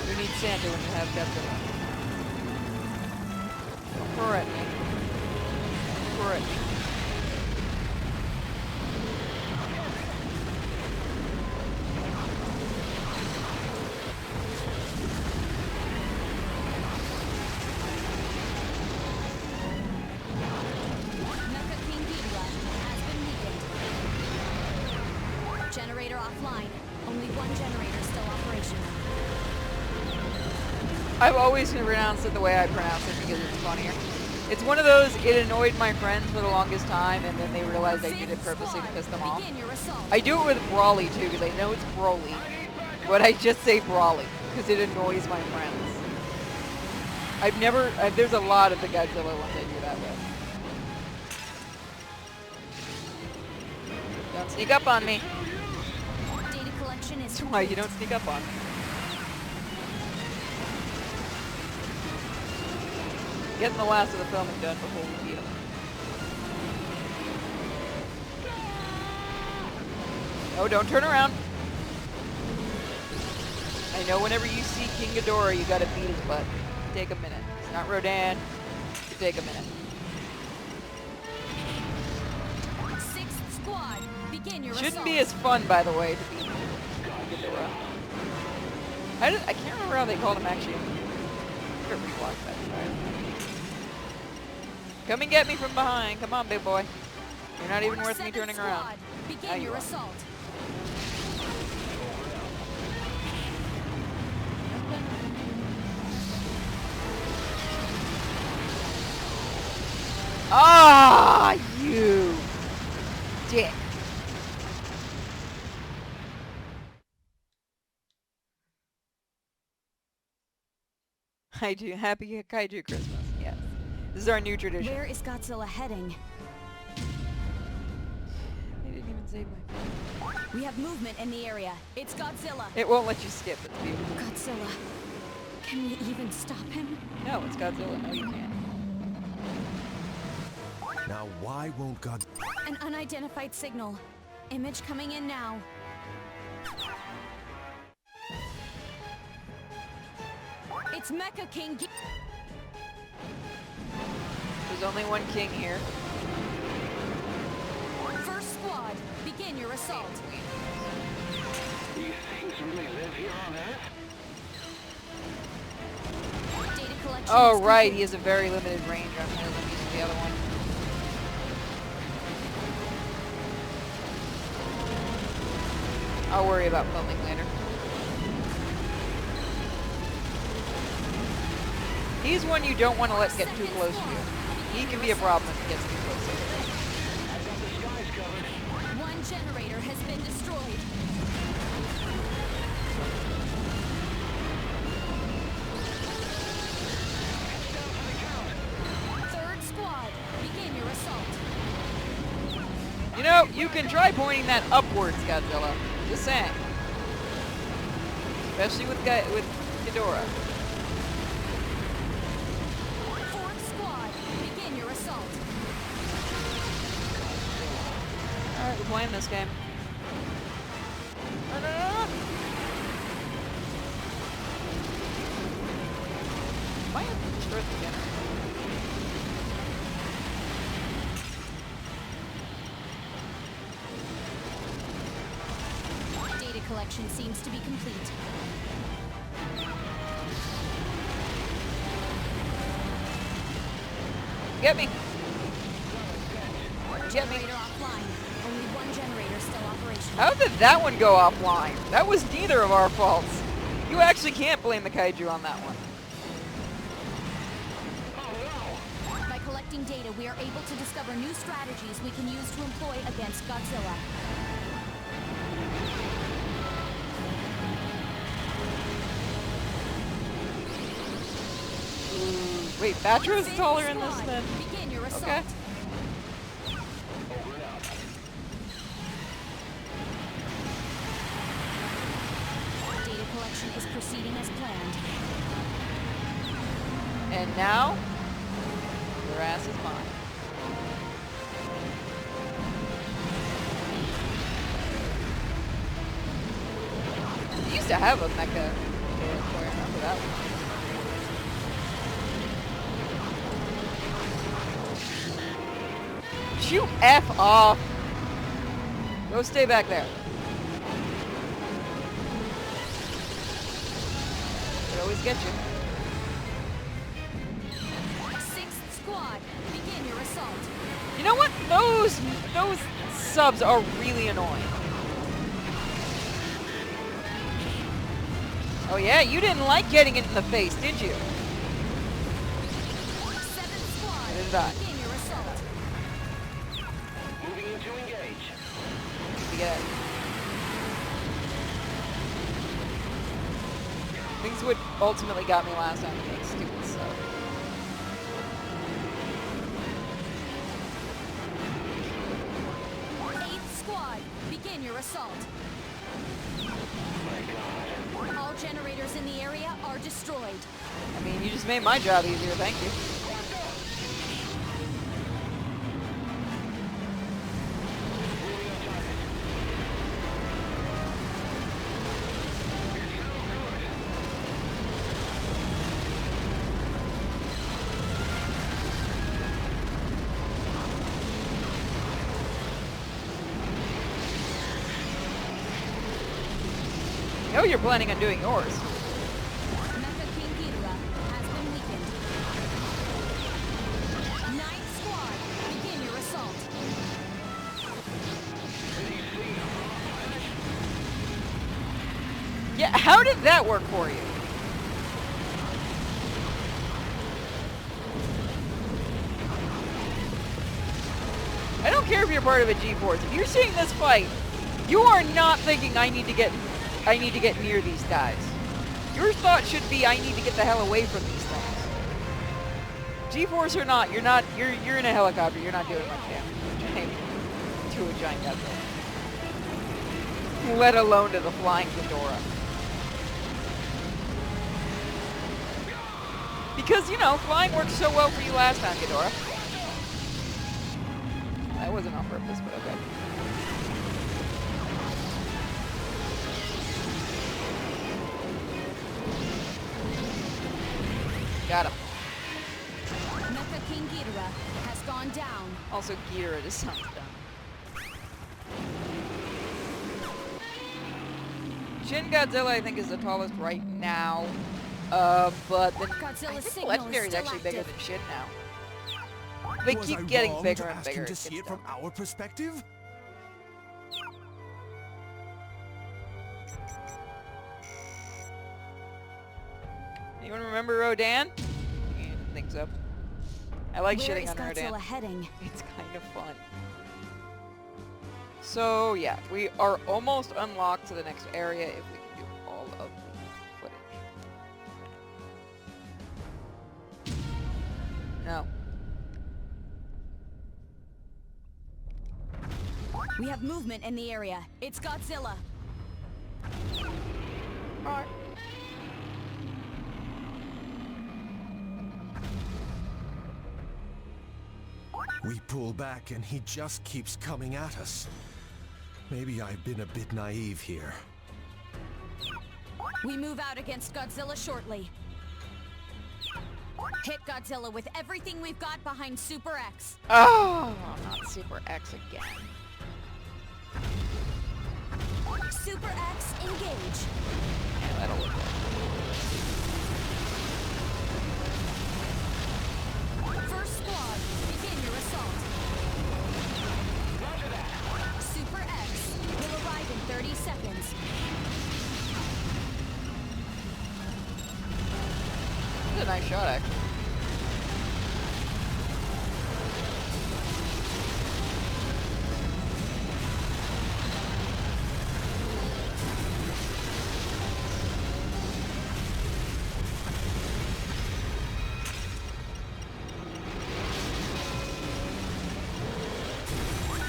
Who needs Santa when you have Godzilla? Don't throw at me. Throw at me. Generator offline. Only one generator still operational. I've always pronounced it the way I pronounce it because it's funnier. It's one of those, it annoyed my friends for the longest time, and then they realized I did it purposely to piss them off. I do it with Brawly too, because I know it's Broly, but I just say Brawly, because it annoys my friends. There's a lot of the Godzilla ones I do that with. Don't sneak up on me. Data collection is That's why you don't sneak up on me. Getting the last of the filming done before we beat him. Oh, don't turn around. I know whenever you see King Ghidorah, you gotta beat his butt. Take a minute. It's not Rodan. You take a minute. Sixth squad, begin your Shouldn't assault. be as fun, by the way, to beat Ghidorah. I can't remember how they called him actually. I better rewatch that. Come and get me from behind. Come on, big boy. You're not even worth me turning around. Begin Now you your are. assault. Ah, you dick. Kaiju, happy Kaiju Christmas. Yes. This is our new tradition. Where is Godzilla heading? They didn't even save my phone. We have movement in the area. It's Godzilla. It won't let you skip. It's beautiful. Godzilla. Can we even stop him? No, it's Godzilla. No, you can't. Now why won't God... An unidentified signal. Image coming in now. It's Mecha King. There's only one king here. First squad, begin your assault. These things really live here on Earth? Data collection. Oh, is right. complete. He has a very limited range on his. I'm using the other one. I'll worry about filming later. He's one you don't want to let get too close to you. He can be a problem if he gets too close to you. I've got the skies covered. One generator has been destroyed. Third squad, begin your assault. You know, you can try pointing that upwards, Godzilla. Just saying. Especially with Ghidorah. Fourth squad, begin your assault. Alright, we're playing this game. No, no, no, no. Might have to destroy the generator. Data collection seems to be complete. Get me! Get me! Generator offline. Only one generator still operational. How did that one go offline? That was neither of our faults. You actually can't blame the kaiju on that one. By collecting data, we are able to discover new strategies we can use to employ against Godzilla. Wait, Batra's Fifth taller in this squad, than... begin your assault. Okay. Data collection is proceeding as planned. And now, your ass is mine. used to have a mecha Dayne toy. I remember that one. You F off. Go stay back there. They always get you. 6th Squad, begin your assault. You know what? Those subs are really annoying. Oh yeah, you didn't like getting it in the face, did you? 7th Squad, It is that. begin your assault. Moving into engage. Yeah. Things what ultimately got me last time being stupid sub. Squad, begin your assault. All generators in the area are destroyed. I mean, you just made my job easier, thank you. I know you're planning on doing yours. Mecha King Ghidorah has been weakened. 9th Squad, begin your assault. Yeah, how did that work for you? I don't care if you're part of a G-Force. If you're seeing this fight, you are not thinking I need to get near these guys. Your thought should be I need to get the hell away from these things. G-Force or not, you're in a helicopter, you're not doing much damage to a giant Godzilla. Let alone to the flying Ghidorah. Because, you know, flying worked so well for you last time, Ghidorah. That wasn't on purpose, but okay. Got him. Mecha King Ghidorah has gone down. Also, Ghidorah just sounds dumb. Shin Godzilla, I think, is the tallest right now. But then Godzilla's I think the signal Legendary is is still actually bigger active. than Shin now. They Was keep I getting wrong bigger to and ask bigger. him to It see gets it from dumb. our perspective? Anyone remember Rodan? I don't think so. I like Where shitting is on Rodan. Godzilla heading? It's kind of fun. So yeah, we are almost unlocked to the next area if we can do all of the footage. No. We have movement in the area. It's Godzilla. Alright. We pull back and he just keeps coming at us. Maybe I've been a bit naive here. We move out against Godzilla shortly. Hit Godzilla with everything we've got behind Super X. Oh, not Super X again. Super X, engage. Yeah, that'll work well. First Squad, begin your assault. Super X will arrive in 30 seconds. This is a nice shot, actually.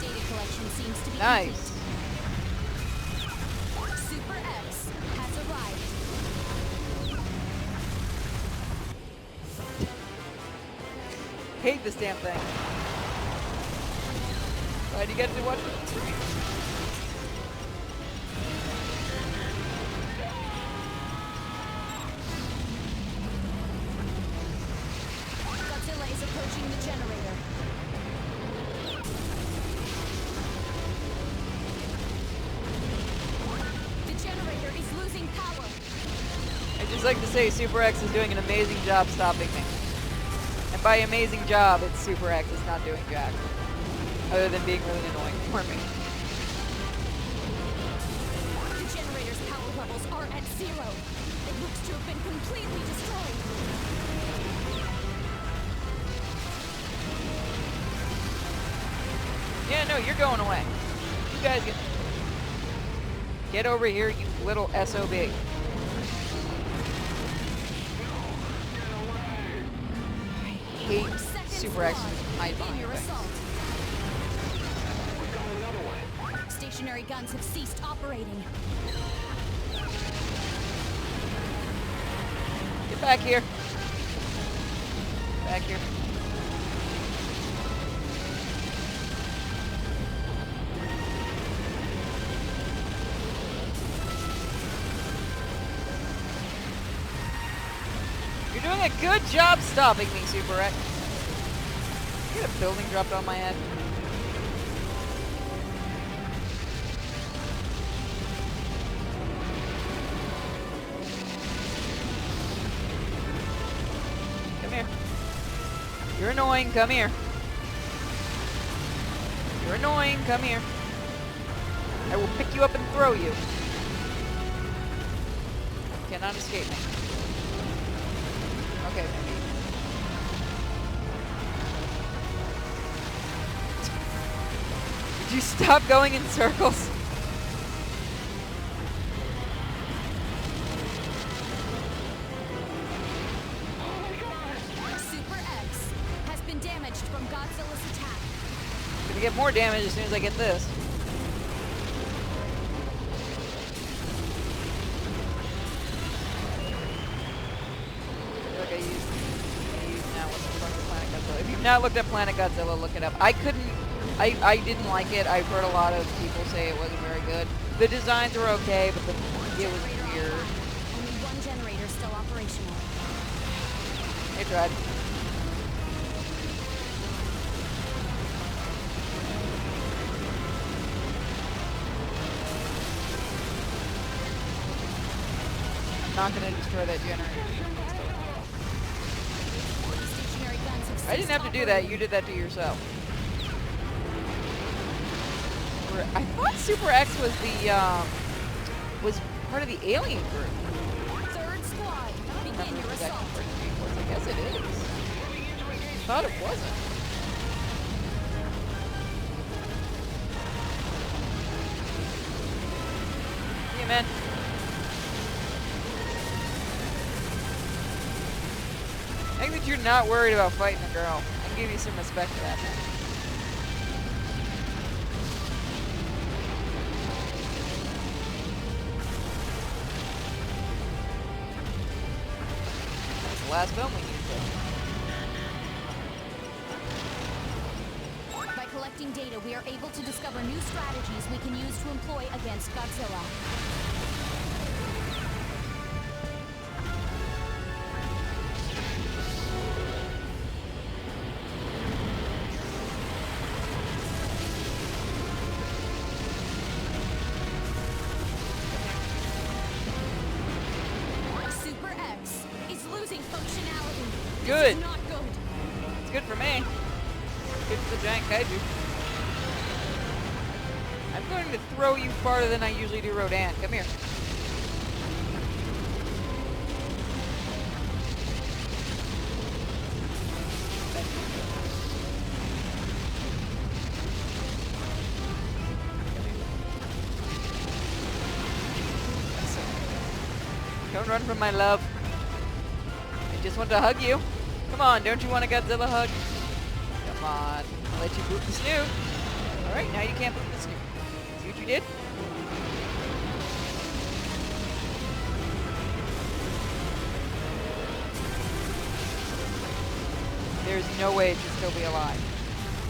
Data collection seems to be Nice. complete. Super X has arrived. Hate this damn thing. Glad you get to watch it on stream. like to say Super X is doing an amazing job stopping me. And by amazing job, it's Super X is not doing jack. Other than being really annoying for me. The generator's power levels are at 0. It looks to have been completely destroyed. Yeah, no, you're going away. You guys get over here, you little SOB. I hate Super X. Begin your assault. Stationary guns have ceased operating. Get back here. Back here. You're doing a good job stopping me, Super X. Get a building dropped on my head. Come here. You're annoying, come here. You're annoying, come here. I will pick you up and throw you. You cannot escape me. Okay, maybe. Did you stop going in circles? Super X has been damaged from Godzilla's attack. I'm gonna get more damage as soon as I get this. If you've not looked at Planet Godzilla, look it up. I didn't like it. I've heard a lot of people say it wasn't very good. The designs were okay, but it was weird. Only one generator still operational. They tried. I'm not going to destroy that generator. I didn't have to do that. You did that to yourself. I thought Super X was the was part of the alien group. Third squad, begin your assault. I guess it is. I thought it wasn't. Yeah, man. I think that you're not worried about fighting a girl. I give you some respect for that, man. That's the last film we used. By collecting data, we are able to discover new strategies we can use to employ against Godzilla. Good. This is not good. It's good for me. Good for the giant kaiju. I'm going to throw you farther than I usually do, Rodan. Come here. Don't run from my love. I just want to hug you. Come on, don't you want a Godzilla hug? Come on, I'll let you boot the snoot. Alright, now you can't boot the snoot. See what you did? There's no way it should still be alive.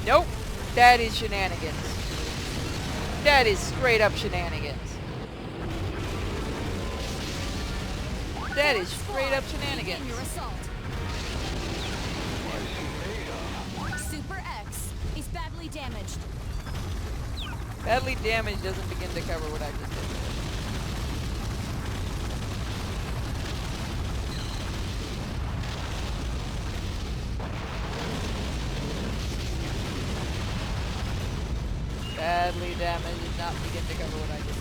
Nope, that is shenanigans. That is straight up shenanigans. That is straight up shenanigans. Your assault. Super X is badly damaged. Badly damaged doesn't begin to cover what I just did. lovely damage did not begin to cover what I did to it.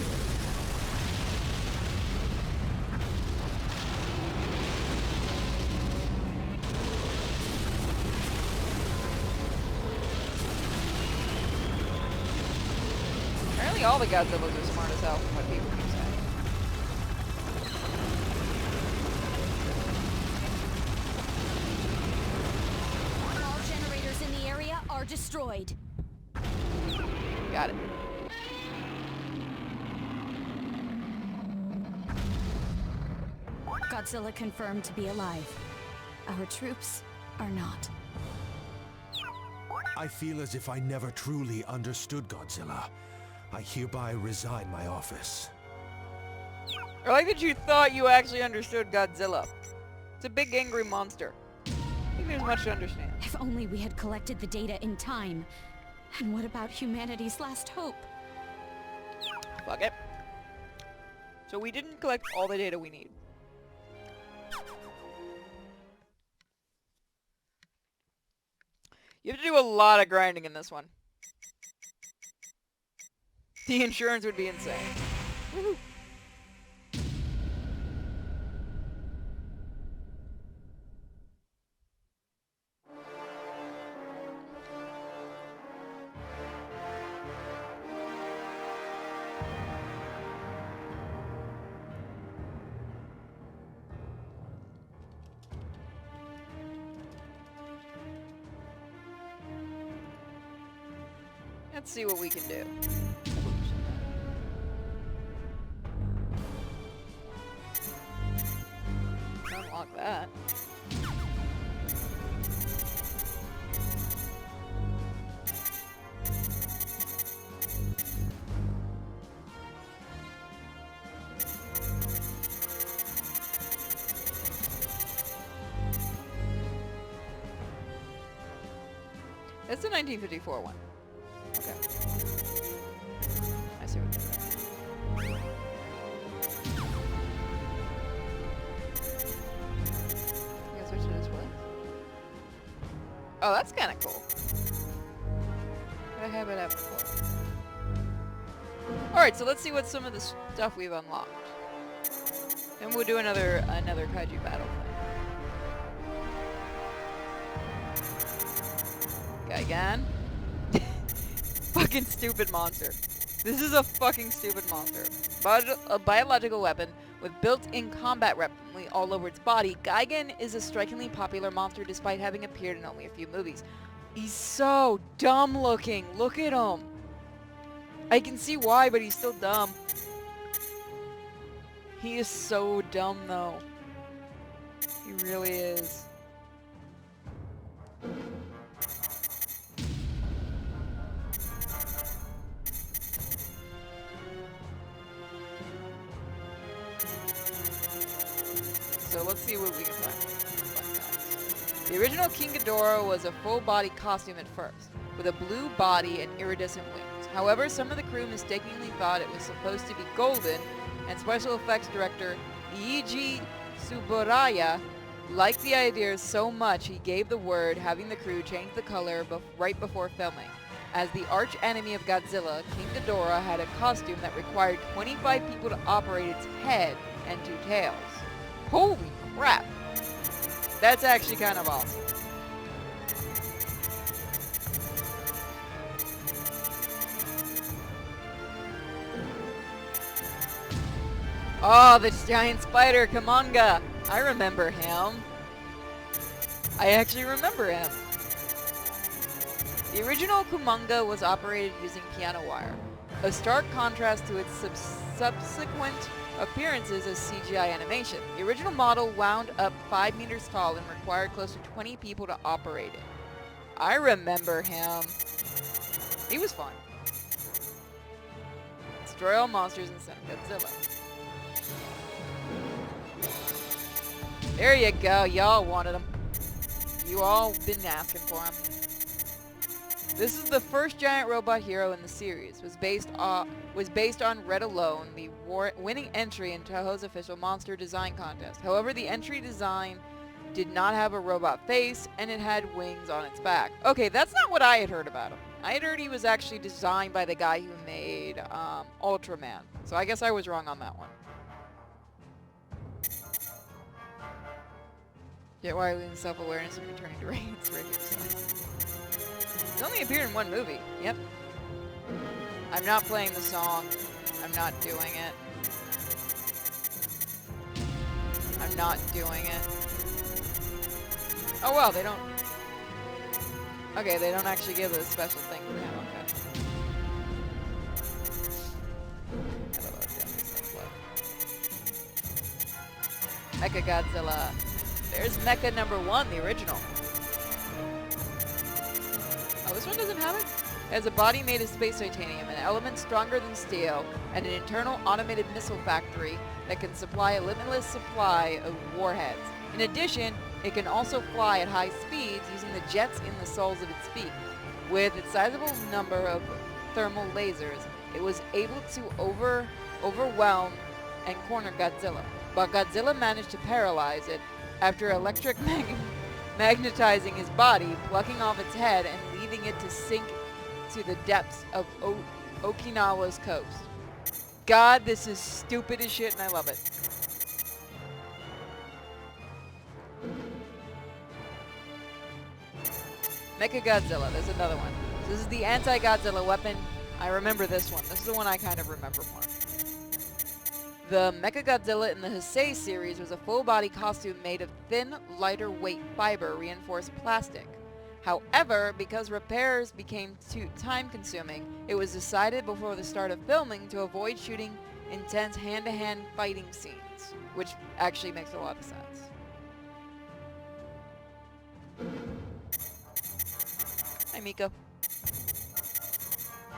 Apparently all the Godzillas are smart as hell from what people keep saying. All generators in the area are destroyed. Got it. Godzilla confirmed to be alive. Our troops are not. I feel as if I never truly understood Godzilla. I hereby resign my office. I like that you thought you actually understood Godzilla. It's a big angry monster. I think there's much to understand. If only we had collected the data in time. And what about humanity's last hope? Fuck it. So we didn't collect all the data we need. You have to do a lot of grinding in this one. The insurance would be insane. Woohoo! Let's see what we can do. Unlock that. That's the 1954 one. Okay. I see what that is. You guys switch to this one? Oh, that's kind of cool. I haven't had before. Alright, so let's see what some of the stuff we've unlocked. And we'll do another kaiju battle thing. Again? Fucking stupid monster. This is a fucking stupid monster. A biological weapon with built-in combat weaponry all over its body, Gigan is a strikingly popular monster despite having appeared in only a few movies. He's so dumb looking. Look at him. I can see why, but he's still dumb. He is so dumb though. He really is. So let's see what we can find. The original King Ghidorah was a full-body costume at first, with a blue body and iridescent wings. However, some of the crew mistakenly thought it was supposed to be golden, and special effects director Eiji Tsuburaya liked the idea so much he gave the word, having the crew change the color right before filming. As the arch enemy of Godzilla, King Ghidorah had a costume that required 25 people to operate its head and two tails. Holy crap! That's actually kind of awesome. Oh, the giant spider, Kamanga! I remember him. I actually remember him. The original Kumanga was operated using piano wire, a stark contrast to its subsequent appearances as CGI animation. The original model wound up 5 meters tall and required close to 20 people to operate it. I remember him. He was fun. Destroy all monsters and send Godzilla. There you go. Y'all wanted him. You all been asking for him. This is the first giant robot hero in the series. Was based on Red Alone, the winning entry in Toho's official monster design contest. However, the entry design did not have a robot face, and it had wings on its back. Okay, that's not what I had heard about him. I'd heard he was actually designed by the guy who made Ultraman. So I guess I was wrong on that one. Yet why losing self-awareness and returning to Radiant's regular size. He's only appeared in one movie. Yep. I'm not playing the song. I'm not doing it. I'm not doing it. Oh well, they don't... Okay, they don't actually give a special thing for him, okay. I love how dumb these things look. Mecha Godzilla. There's Mecha number 1, the original. Oh, this one doesn't have it? It has a body made of space titanium, an element stronger than steel, and an internal automated missile factory that can supply a limitless supply of warheads. In addition, it can also fly at high speeds using the jets in the soles of its feet. With its sizable number of thermal lasers, it was able to overwhelm and corner Godzilla. But Godzilla managed to paralyze it after magnetizing his body, plucking off its head, and leaving it to sink to the depths of Okinawa's coast. God, this is stupid as shit, and I love it. Mechagodzilla, there's another one. This is the anti-Godzilla weapon. I remember this one. This is the one I kind of remember more. The Mechagodzilla in the Heisei series was a full-body costume made of thin, lighter weight fiber reinforced plastic. However, because repairs became too time-consuming, it was decided before the start of filming to avoid shooting intense hand-to-hand fighting scenes, which actually makes a lot of sense. Hi, Miko.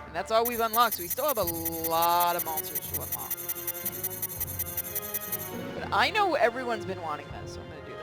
And that's all we've unlocked, so we still have a lot of monsters to unlock. But I know everyone's been wanting this, so I'm going to do this.